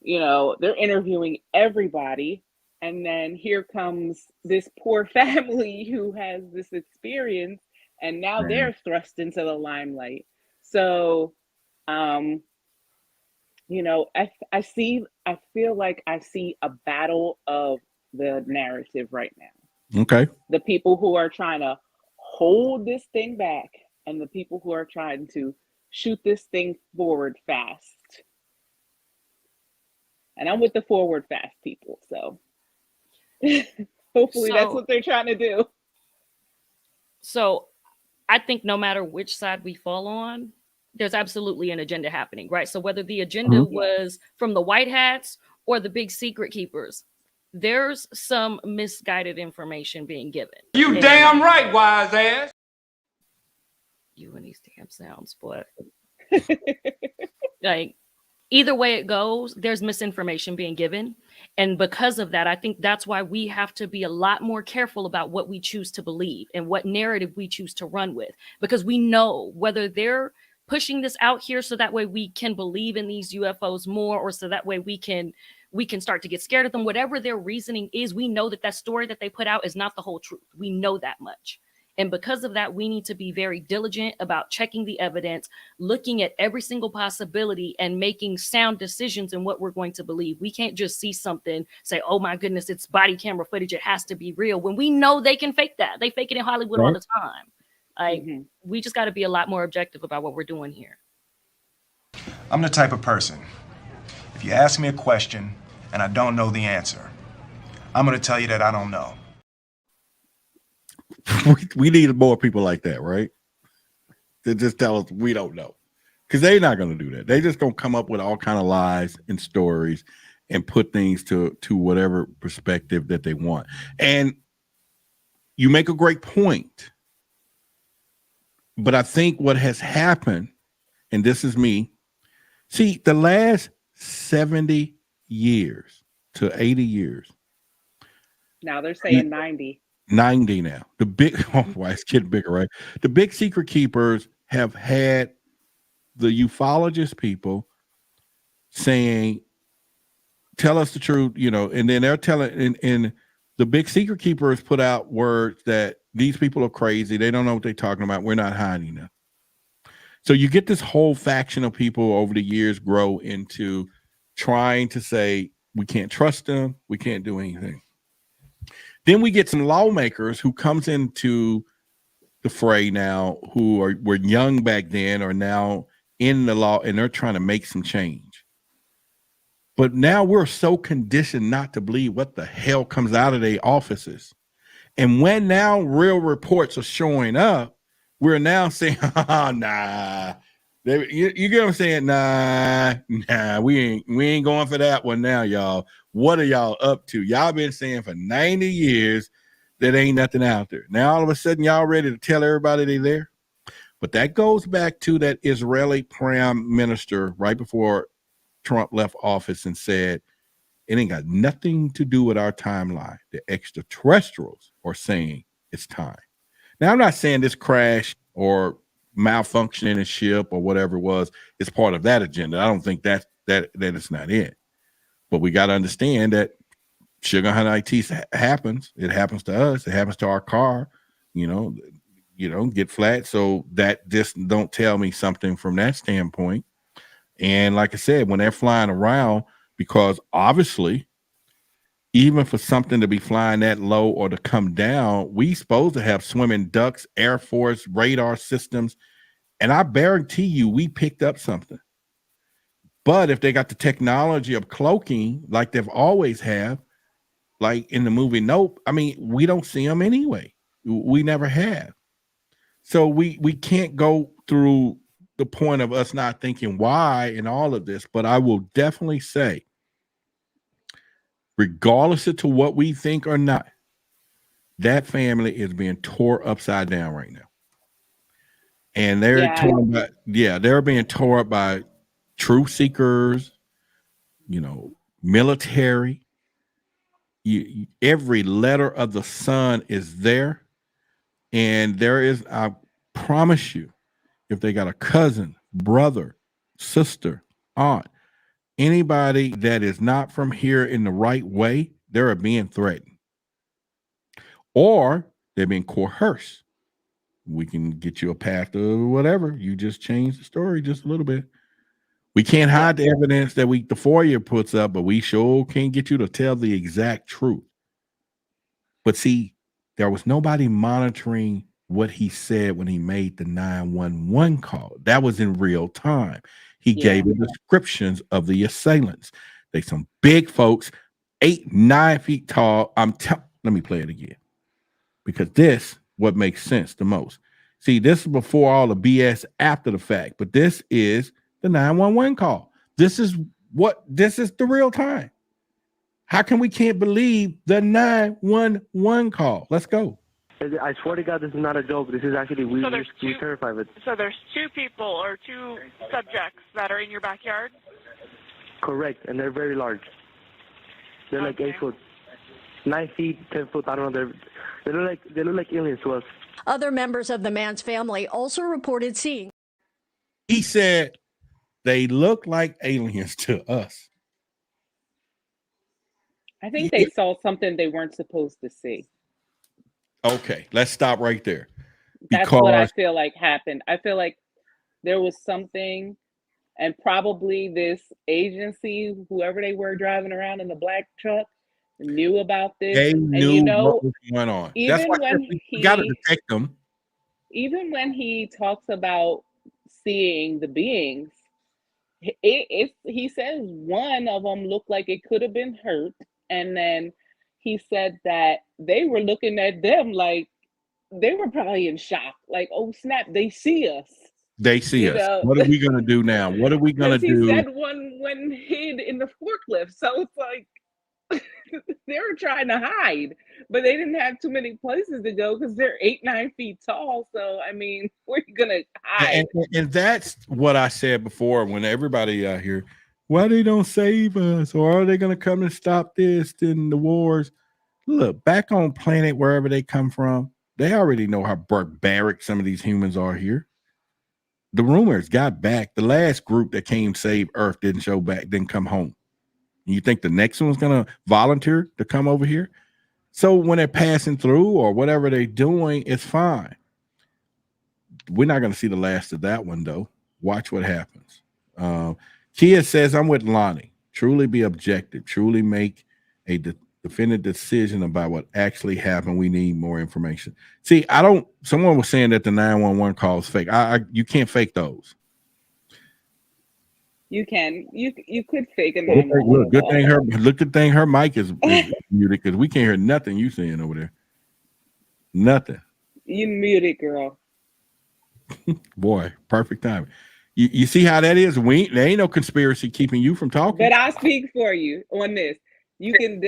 They're interviewing everybody. And then here comes this poor family who has this experience, and now they're thrust into the limelight. So You know, I feel like I see a battle of the narrative right now. Okay. The people who are trying to hold this thing back and the people who are trying to shoot this thing forward fast. And I'm with the forward fast people, so hopefully that's what they're trying to do. So I think no matter which side we fall on, there's absolutely an agenda happening, right? So whether the agenda was from the white hats or the big secret keepers, there's some misguided information being given. You damn right, wise ass. You and these damn sounds, but like either way it goes, there's misinformation being given. And because of that, I think that's why we have to be a lot more careful about what we choose to believe and what narrative we choose to run with, because we know whether they're pushing this out here so that way we can believe in these UFOs more, or so that way we can start to get scared of them. Whatever their reasoning is, we know that story that they put out is not the whole truth. We know that much. And because of that, we need to be very diligent about checking the evidence, looking at every single possibility and making sound decisions in what we're going to believe. We can't just see something, say, oh my goodness, it's body camera footage, it has to be real, when we know they can fake that. They fake it in Hollywood all the time. Like, we just got to be a lot more objective about what we're doing here. I'm the type of person, if you ask me a question and I don't know the answer, I'm going to tell you that I don't know. We need more people like that, right? To just tell us we don't know, because they're not going to do that. They just going to come up with all kind of lies and stories and put things to whatever perspective that they want. And you make a great point. But I think what has happened, and this is me, see, the last 70 years to 80 years. Now they're saying 90. 90 now. The big, it's getting bigger, right? The big secret keepers have had the ufologist people saying, tell us the truth, and then they're telling, and the big secret keepers put out words that these people are crazy. They don't know what they're talking about. We're not hiding them. So you get this whole faction of people over the years grow into trying to say, we can't trust them. We can't do anything. Then we get some lawmakers who comes into the fray now, who were young back then, are now in the law, and they're trying to make some change. But now we're so conditioned not to believe what the hell comes out of their offices. And when now real reports are showing up, we're now saying, oh, nah. You get what I'm saying? Nah, we ain't going for that one now, y'all. What are y'all up to? Y'all been saying for 90 years that ain't nothing out there. Now all of a sudden y'all ready to tell everybody they there. But that goes back to that Israeli prime minister right before Trump left office and said, it ain't got nothing to do with our timeline. The extraterrestrials are saying it's time. Now, I'm not saying this crash or malfunctioning a ship or whatever it was is part of that agenda. I don't think that it's not it. But we got to understand that sugar honey IT happens. It happens to us. It happens to our car. Get flat. So that just don't tell me something from that standpoint. And like I said, when they're flying around, because obviously, even for something to be flying that low or to come down, we supposed to have swimming ducks, Air Force, radar systems. And I guarantee you, we picked up something. But if they got the technology of cloaking, like they've always have, like in the movie Nope, I mean, we don't see them anyway. We never have. So we can't go through the point of us not thinking why in all of this. But I will definitely say, regardless of to what we think or not, that family is being tore upside down right now. And they're they're being tore up by truth seekers, military. Every letter of the sun is there. And there is, I promise you, if they got a cousin, brother, sister, aunt, anybody that is not from here in the right way, they're being threatened. Or they're being coerced. We can get you a path or whatever. You just change the story just a little bit. We can't hide the evidence that the FOIA puts up, but we sure can't get you to tell the exact truth. But see, there was nobody monitoring what he said when he made the 911 call. That was in real time. He gave the descriptions of the assailants. They some big folks, 8, 9 feet tall. Let me play it again, because this what makes sense the most. See, this is before all the BS after the fact, but this is the 911 call. This is the real time. How come we can't believe the 911 call? Let's go. I swear to God, this is not a joke. This is actually we're terrified of it. So there's 2 people or 2 subjects that are in your backyard? Correct, and they're very large. They're like 8 foot, 9 feet, 10 foot. I don't know. They look like aliens to us. Other members of the man's family also reported seeing. He said they look like aliens to us. I think they saw something they weren't supposed to see. Okay, let's stop right there. That's what I feel like happened. I feel like there was something, and probably this agency, whoever they were driving around in the black truck, knew about this. They knew what was going on. Even That's why when we got to detect them. Even when he talks about seeing the beings, he says one of them looked like it could have been hurt, and then he said that they were looking at them like they were probably in shock, like, oh snap, they see us. They see us. What are we gonna do now? What are we gonna do? He said one hid in the forklift, so it's like they were trying to hide, but they didn't have too many places to go because they're 8, 9 feet tall. So I mean, where are you gonna hide? And that's what I said before. When everybody out here, why they don't save us, or are they gonna come and stop this in the wars? Look, back on planet wherever they come from, they already know how barbaric some of these humans are here. The rumors got back. The last group that came save Earth didn't show back, didn't come home. You think the next one's gonna volunteer to come over here? So when they're passing through or whatever they're doing, it's fine. We're not gonna see the last of that one though. Watch what happens. Kia says, I'm with Lonnie. Truly be objective. Truly make a definitive decision about what actually happened. We need more information. See, someone was saying that the 911 call is fake. You can't fake those. You could fake a 911 call. Good thing her mic is muted, because we can't hear nothing you saying over there. Nothing. You muted, girl. Boy, perfect timing. You see how that is? There ain't no conspiracy keeping you from talking. But I'll speak for you on this. You could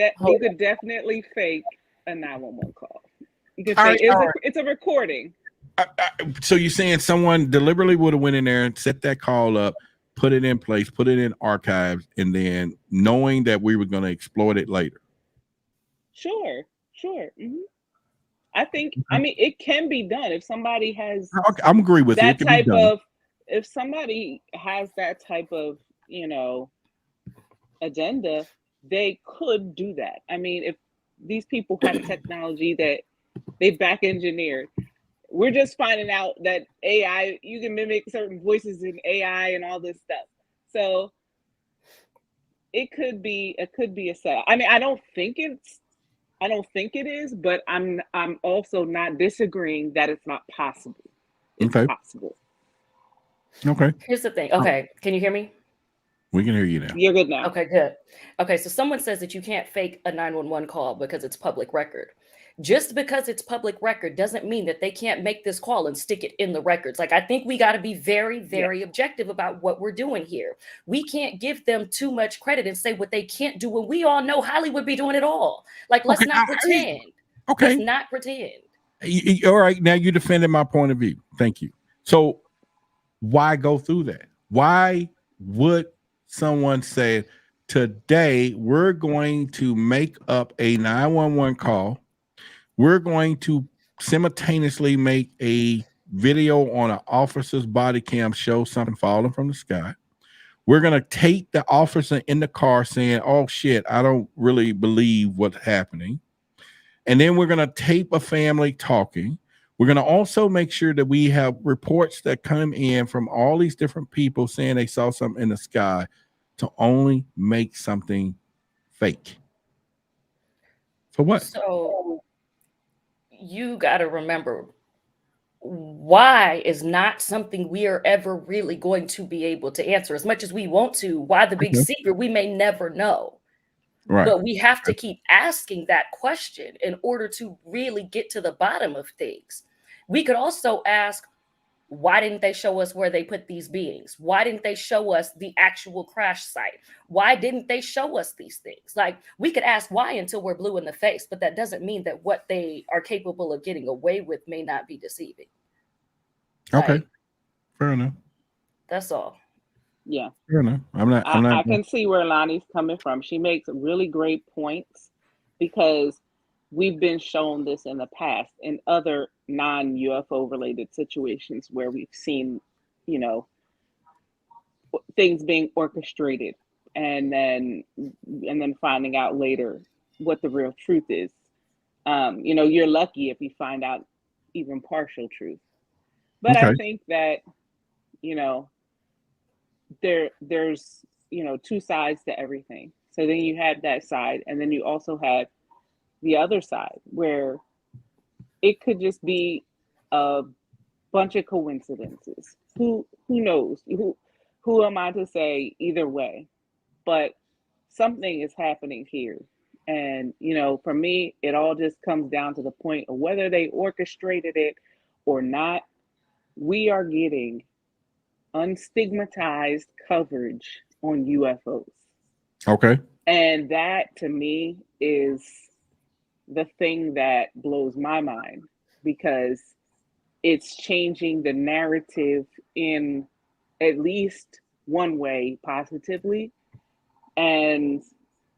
definitely fake a 911 call. You can say it's a recording. So you're saying someone deliberately would have went in there and set that call up, put it in place, put it in archives, and then knowing that we were going to exploit it later? Sure. Mm-hmm. I mean, it can be done if somebody has. I'm agree with that type of. If somebody has that type of, agenda, they could do that. I mean, if these people have technology that they back engineered, we're just finding out that AI, you can mimic certain voices in AI and all this stuff. So it could be a setup. I mean, I don't think it is, but I'm also not disagreeing that it's not possible. It's possible. Okay. Here's the thing. Okay. Can you hear me? We can hear you now. You're good now. Okay, good. Okay, so someone says that you can't fake a 911 call because it's public record. Just because it's public record doesn't mean that they can't make this call and stick it in the records. Like, I think we got to be very, very objective about what we're doing here. We can't give them too much credit and say what they can't do when we all know Hollywood be doing it all. Like, let's not pretend. Okay. Let's not pretend. All right, now you defended my point of view. Thank you. So why go through that? Why would someone say, today we're going to make up a 911 call? We're going to simultaneously make a video on an officer's body cam, show something falling from the sky. We're going to tape the officer in the car saying, oh shit, I don't really believe what's happening. And then we're going to tape a family talking. We're going to also make sure that we have reports that come in from all these different people saying they saw something in the sky to only make something fake. For what? So you got to remember, why is not something we are ever really going to be able to answer. As much as we want to, why the big secret, we may never know. Right. But we have to keep asking that question in order to really get to the bottom of things. We could also ask, why didn't they show us where they put these beings? Why didn't they show us the actual crash site? Why didn't they show us these things? Like, we could ask why until we're blue in the face, but that doesn't mean that what they are capable of getting away with may not be deceiving. Okay. Like, fair enough. That's all. Yeah. Fair enough. I can see where Lonnie's coming from. She makes really great points because we've been shown this in the past in other non-UFO related situations where we've seen, you know, things being orchestrated and then finding out later what the real truth is. You know, you're lucky if you find out even partial truth. But I think that, you know, there's, you know, two sides to everything. So then you have that side, and then you also have the other side where it could just be a bunch of coincidences. Who knows? Who am I to say either way? But something is happening here. And, you know, for me, it all just comes down to the point of whether they orchestrated it or not. We are getting unstigmatized coverage on UFOs. Okay. And that to me is the thing that blows my mind, because it's changing the narrative in at least one way positively. And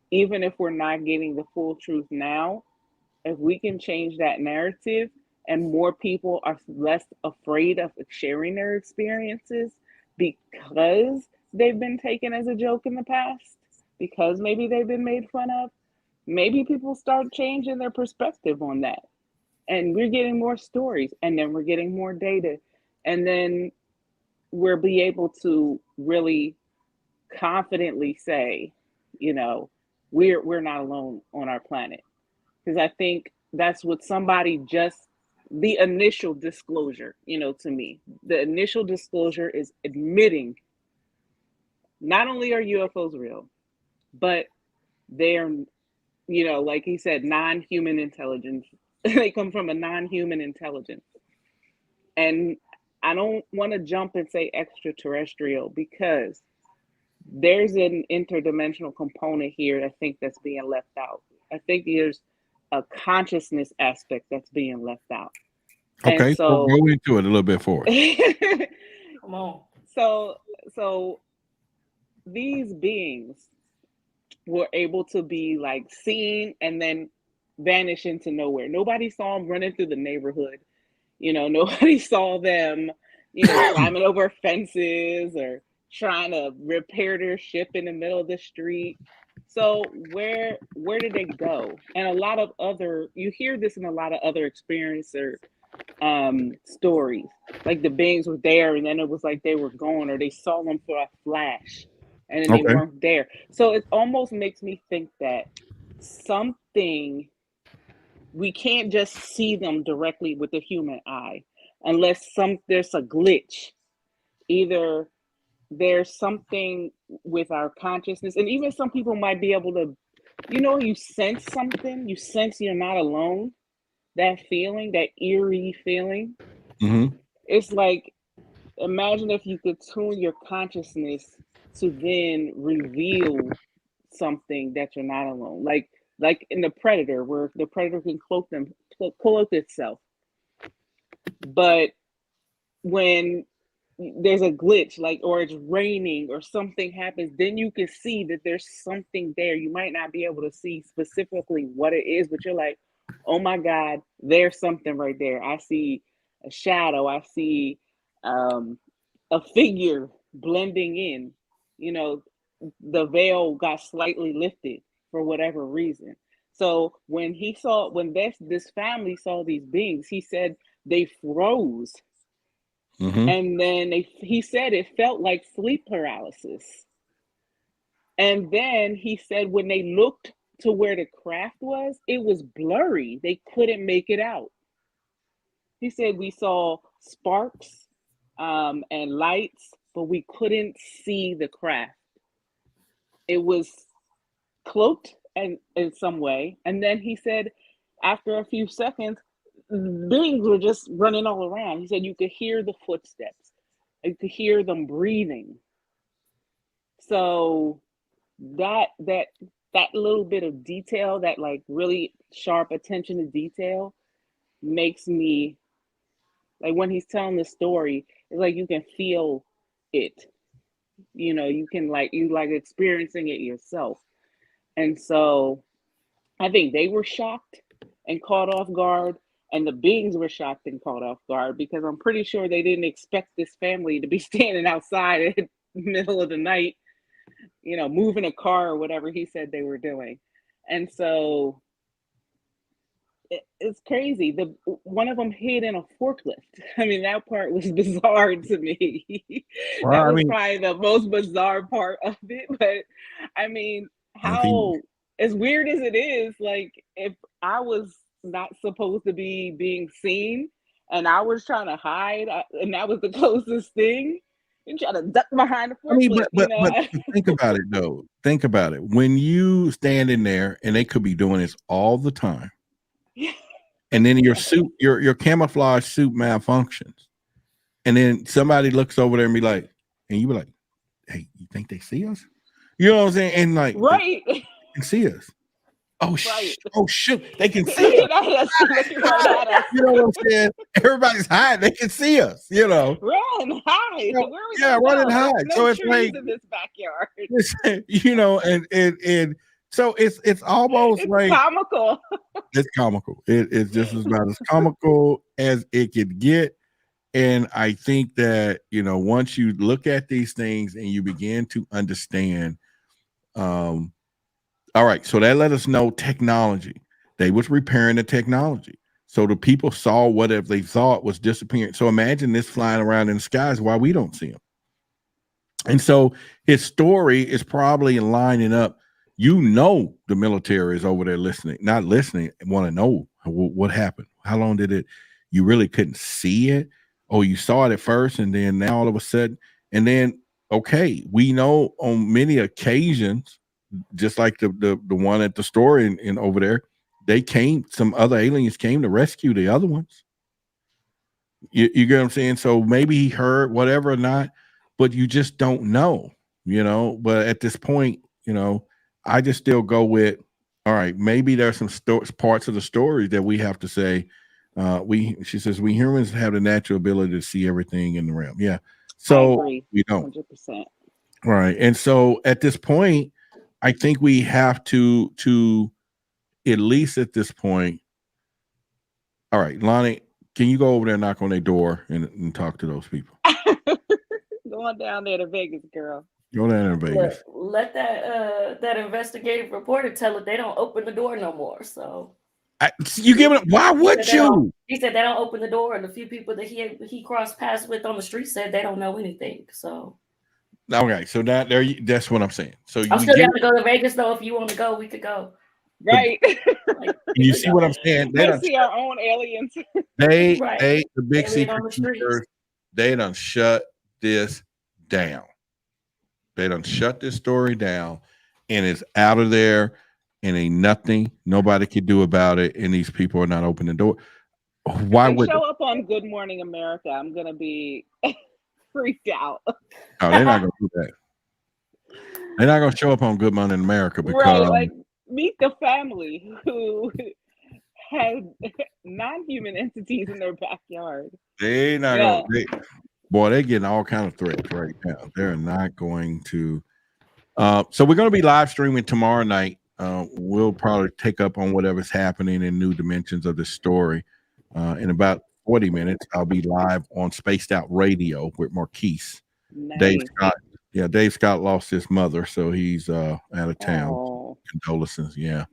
even if we're not getting the full truth now, if we can change that narrative and more people are less afraid of sharing their experiences because they've been taken as a joke in the past, because maybe they've been made fun of, maybe people start changing their perspective on that. And we're getting more stories, and then we're getting more data, and then we'll be able to really confidently say, you know, we're not alone on our planet. Because I think that's what somebody just, the initial disclosure, you know, to me, the initial disclosure is admitting not only are UFOs real, but they're, you know, like he said, non-human intelligence. They come from a non-human intelligence. And I don't want to jump and say extraterrestrial, because there's an interdimensional component here I think that's being left out. I think there's a consciousness aspect that's being left out. Okay, and so go into it a little bit for us. Come on. So these beings were able to be like seen and then vanish into nowhere. Nobody saw them running through the neighborhood. You know, nobody saw them, you know, climbing over fences or trying to repair their ship in the middle of the street. So where did they go? And a lot of other, you hear this in a lot of other experiencer stories, like the beings were there and then it was like they were gone, or they saw them for a flash and then they weren't there. So it almost makes me think that something, we can't just see them directly with the human eye unless there's a glitch. Either there's something with our consciousness, and even some people might be able to, you know, you sense something, you sense you're not alone. That feeling, that eerie feeling. Mm-hmm. It's like, imagine if you could tune your consciousness to then reveal something that you're not alone. Like in the Predator, where the Predator can cloak itself. But when there's a glitch, like, or it's raining or something happens, then you can see that there's something there. You might not be able to see specifically what it is, but you're like, oh my God, there's something right there. I see a shadow. I see a figure blending in. You know, the veil got slightly lifted for whatever reason. So when this family saw these beings, he said they froze. And then he said it felt like sleep paralysis. And then he said when they looked to where the craft was, it was blurry. They couldn't make it out. He said we saw sparks and lights, but we couldn't see the craft. It was cloaked in some way. And then he said after a few seconds, beings were just running all around. He said you could hear the footsteps. You could hear them breathing. So that little bit of detail, that like really sharp attention to detail, makes me like, when he's telling the story, it's like you can feel it. You know, you can like experiencing it yourself. And so I think they were shocked and caught off guard, and the beings were shocked and caught off guard, because I'm pretty sure they didn't expect this family to be standing outside in the middle of the night, you know, moving a car or whatever he said they were doing. And so it's crazy. One of them hid in a forklift. I mean, that part was bizarre to me. That was probably the most bizarre part of it. But I mean, how, as weird as it is, like if I was not supposed to be being seen and I was trying to hide, and that was the closest thing, you try to duck behind the forklift. But think about it though. Think about it. When you stand in there, and they could be doing this all the time, and then your suit, your camouflage suit malfunctions, and then somebody looks over there and be like, and you be like, "Hey, you think they see us?" You know what I'm saying? And like, right, they can see us. Oh, right. Oh shoot, they can see us. You know what I'm saying? Everybody's hiding. They can see us. You know, run, hide. Run and hide. No so it's trees like in this backyard. You know, and so it's almost like comical. It's comical. It's just about as comical as it could get. And I think that, you know, once you look at these things and you begin to understand, all right, so that let us know technology. They was repairing the technology. So the people saw whatever they thought was disappearing. So imagine this flying around in the skies while we don't see them. And so his story is probably lining up. You know, the military is over there listening, not listening, want to know what happened. How long did it? You really couldn't see it. Oh, you saw it at first, and then now all of a sudden, and then okay, we know on many occasions, just like the one at the store in over there, some other aliens came to rescue the other ones. You get what I'm saying? So maybe he heard whatever or not, but you just don't know, you know. But at this point, you know, I just still go with, all right, maybe there's some parts of the story that we have to say. She says, we humans have the natural ability to see everything in the realm. Yeah. So we don't. 100%. Right. And so at this point, I think we have to at least at this point. All right, Lonnie, can you go over there and knock on their door and talk to those people? Going down there to Vegas, girl. Go down there to Vegas. Let that investigative reporter tell it they don't open the door no more. So you give it. Why would you? He said they don't open the door, and the few people that he crossed paths with on the street said they don't know anything. So okay, so that's what I'm saying. So I'm still down to go to Vegas though. If you want to go, we could go. Right. You see what I'm saying? They see our own aliens. The big secret keepers, they done shut this down. They done shut this story down, and it's out of there, and ain't nothing nobody could do about it. And these people are not opening the door. Why would they show up on Good Morning America? I'm gonna be freaked out. No, they're not gonna do that. They're not gonna show up on Good Morning America because right, like meet the family who has non-human entities in their backyard. They not gonna. They're getting all kind of threats right now. They're not going to. So we're going to be live streaming tomorrow night. We'll probably take up on whatever's happening in new dimensions of this story. In about 40 minutes, I'll be live on Spaced Out Radio with Marquise. Nice. Dave Scott. Yeah, Dave Scott lost his mother, so he's out of town. Oh. Condolences. Yeah,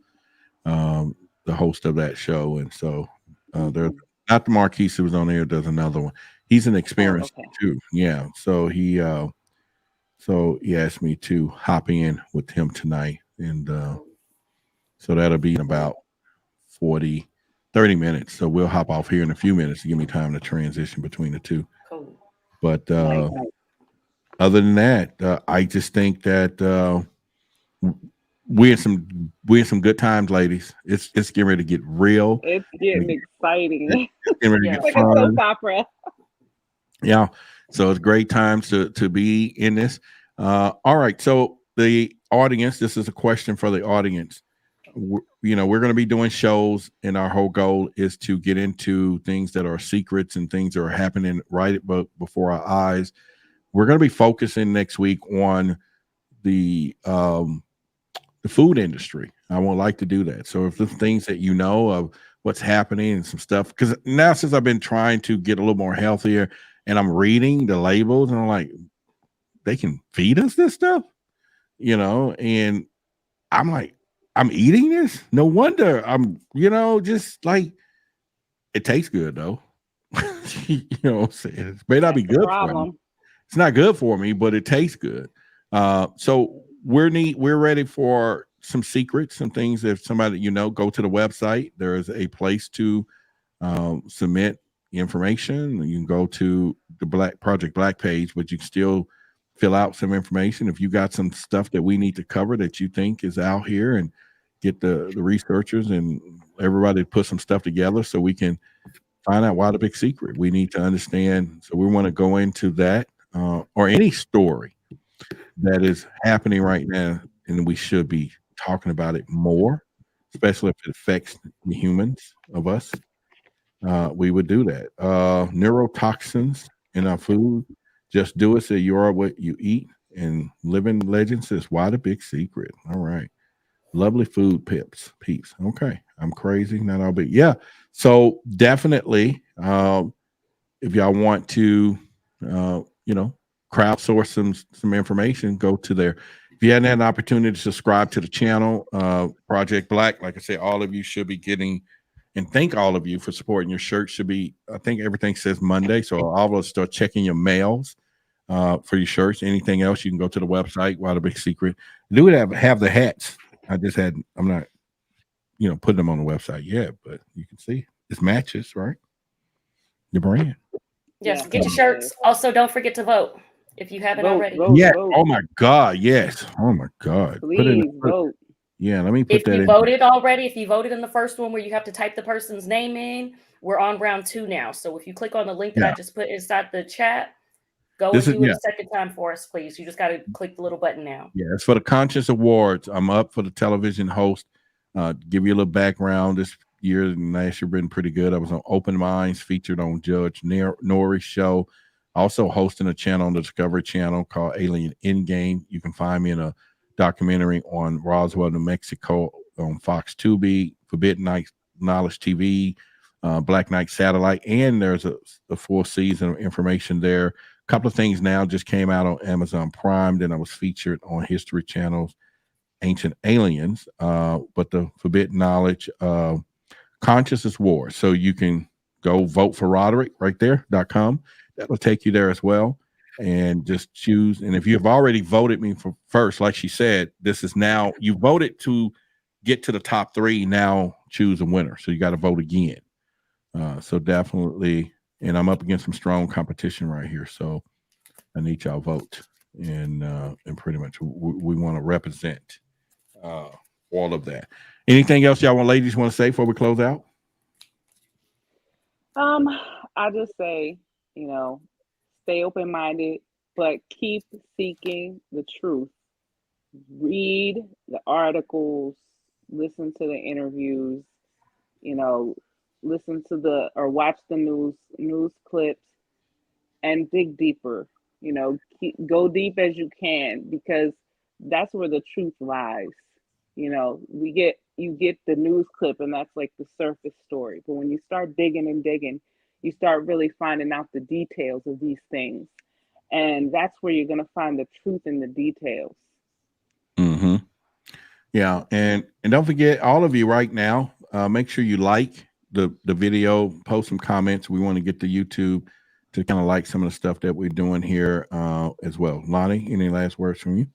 the host of that show, and so they're not the Marquise who was on there. There's another one. He's an experienced too. Yeah. So he asked me to hop in with him tonight. And so that'll be in about 30 minutes. So we'll hop off here in a few minutes to give me time to transition between the two. Cool. But other than that, I just think that we're in some good times, ladies. It's getting ready to get real. It's getting exciting. It's getting ready to get like fun. a soap opera. Yeah. So it's great times to be in this. All right. So the audience, this is a question for the audience. We're going to be doing shows, and our whole goal is to get into things that are secrets and things that are happening right before our eyes. We're going to be focusing next week on the food industry. I would like to do that. So if the things that you know of what's happening and some stuff, because now since I've been trying to get a little more healthier and I'm reading the labels and I'm like, they can feed us this stuff, and I'm like, I'm eating this. No wonder I'm, just like, it tastes good though. What I'm saying? It may not be good for me. It's not good for me, but it tastes good. So we're ready for some secrets, some things. If somebody, go to the website, there is a place to submit information. You can go to the Project Black page, but you can still fill out some information. If you got some stuff that we need to cover that you think is out here, and get the researchers and everybody to put some stuff together so we can find out why the big secret. We need to understand. So we want to go into that or any story that is happening right now, and we should be talking about it more, especially if it affects the humans of us. We would do that. Neurotoxins in our food. Just do it so you are what you eat. And Living Legend says, why the big secret? All right. Lovely food peeps. Okay. I'm crazy. Not all big. Yeah. So definitely, if y'all want to, crowdsource some information, go to there. If you hadn't had an opportunity to subscribe to the channel, Project Black, like I say, all of you should be getting, and thank all of you for supporting. Your shirt should be, I think everything says Monday. So all of us start checking your mails for your shirts. Anything else, you can go to the website. Why the big secret? Do have the hats. I'm not, putting them on the website yet, but you can see it's matches, right? The brand. Yes, get your shirts. Also, don't forget to vote if you haven't already. Yeah. Oh my God. Yes. Oh my God. Please vote. Yeah. Let me put that in. If you voted already, if you voted in the first one where you have to type the person's name in, we're on round 2 now. So if you click on the link that I just put inside the chat, go and do it a second time for us, please. You just got to click the little button now. Yeah, it's for the Conscious Awards. I'm up for the television host. Give you a little background. This year and last year been pretty good. I was on Open Minds, featured on Judge Norrie's show. Also hosting a channel on the Discovery Channel called Alien Endgame. You can find me in a documentary on Roswell, New Mexico on Fox Tubi, Forbidden Knowledge TV, Black Knight Satellite, and there's a full season of information there. A couple of things now just came out on Amazon Prime. Then I was featured on History Channel's Ancient Aliens, but the Forbidden Knowledge Consciousness War. So you can go vote for Roderick right there.com. That will take you there as well. And just choose. And if you've already voted me for first, like she said, this is now, you voted to get to the top 3. Now choose a winner. So you got to vote again. So definitely, and I'm up against some strong competition right here. So I need y'all vote. And pretty much we want to represent all of that. Anything else y'all ladies want to say before we close out? I just say, stay open-minded, but keep seeking the truth. Read the articles, listen to the interviews, listen to or watch the news clips, and dig deeper. Go deep as you can, because that's where the truth lies. You get the news clip, and that's like the surface story. But when you start digging and digging, you start really finding out the details of these things. And that's where you're going to find the truth in the details. Mm-hmm. Yeah. And don't forget, all of you right now, make sure you like the video, post some comments. We want to get to YouTube to kind of like some of the stuff that we're doing here as well. Lonnie, any last words from you?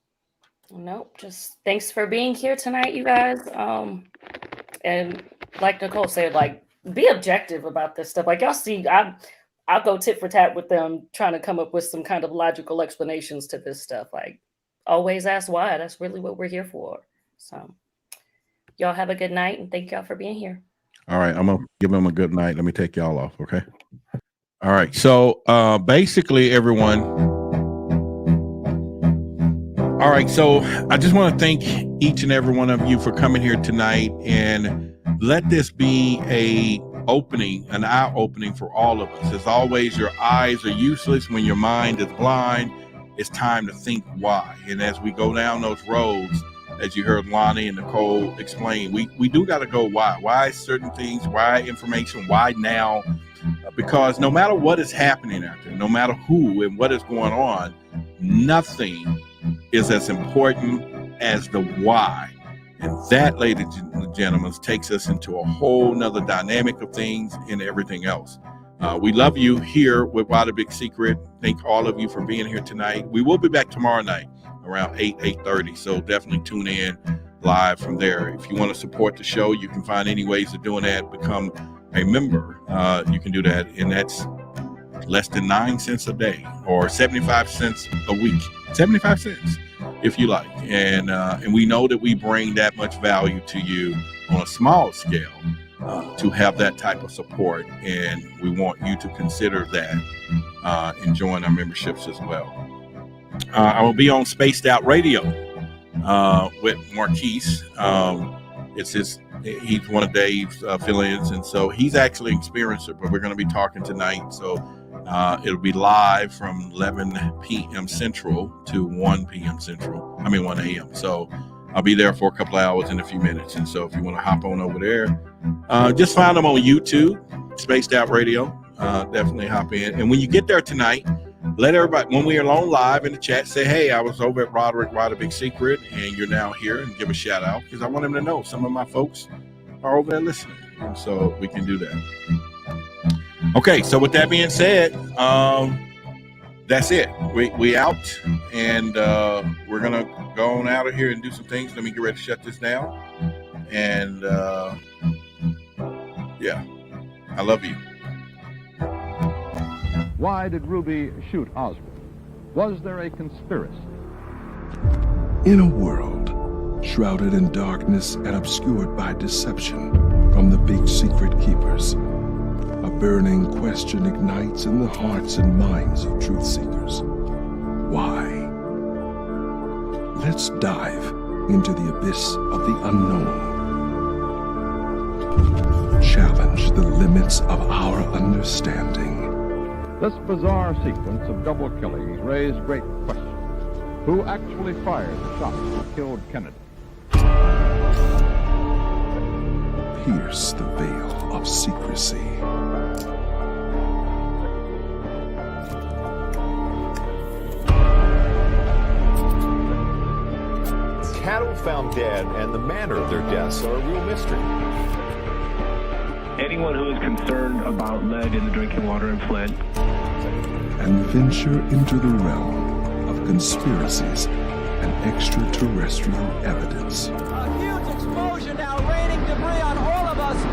Nope. Just thanks for being here tonight, you guys. And like Nicole said, like, be objective about this stuff. Like, y'all see, I'll go tit for tat with them trying to come up with some kind of logical explanations to this stuff. Like, always ask why. That's really what we're here for. So y'all have a good night, and thank y'all for being here. All right, I'm gonna give them a good night. Let me take y'all off, okay? All right, so basically, everyone. All right, so I just want to thank each and every one of you for coming here tonight, and let this be an eye-opening for all of us. As always, your eyes are useless when your mind is blind. It's time to think why. And as we go down those roads, as you heard Lonnie and Nicole explain, we do got to go why. Why certain things, why information, why now? Because no matter what is happening out there, no matter who and what is going on, nothing is as important as the why. And that, ladies and gentlemen, takes us into a whole nother dynamic of things and everything else. We love you here with Why the Big Secret. Thank all of you for being here tonight. We will be back tomorrow night around 8:30. So definitely tune in live from there. If you want to support the show, you can find any ways of doing that. Become a member. You can do that. And that's less than 9 cents a day or 75 cents a week. 75 cents if you like. And we know that we bring that much value to you on a small scale. To have that type of support, and we want you to consider that and join our memberships as well. I will be on Spaced Out Radio with Marquise. He's one of Dave's fill-ins, and so he's actually an experiencer, but we're going to be talking tonight. So it'll be live from 11 p.m. Central to 1 p.m. Central. 1 a.m. So I'll be there for a couple of hours in a few minutes. And so if you want to hop on over there, just find them on YouTube, Spaced Out Radio. Definitely hop in. And when you get there tonight, let everybody, when we are on live in the chat, say, hey, I was over at Roderick, Why the Big Secret, and you're now here, and give a shout out, because I want them to know some of my folks are over there listening. And so we can do that. Okay, so with that being said, that's it. We out, and we're gonna go on out of here and do some things. Let me get ready to shut this down. And yeah, I love you. Why did Ruby shoot Oswald? Was there a conspiracy? In a world shrouded in darkness and obscured by deception from the big secret keepers, a burning question ignites in the hearts and minds of truth seekers. Why? Let's dive into the abyss of the unknown. Challenge the limits of our understanding. This bizarre sequence of double killings raised great questions. Who actually fired the shots that killed Kennedy? Pierce the veil of secrecy. Cattle found dead and the manner of their deaths are a real mystery. Anyone who is concerned about lead in the drinking water in Flint. And venture into the realm of conspiracies and extraterrestrial evidence. A huge explosion now raining debris on all of us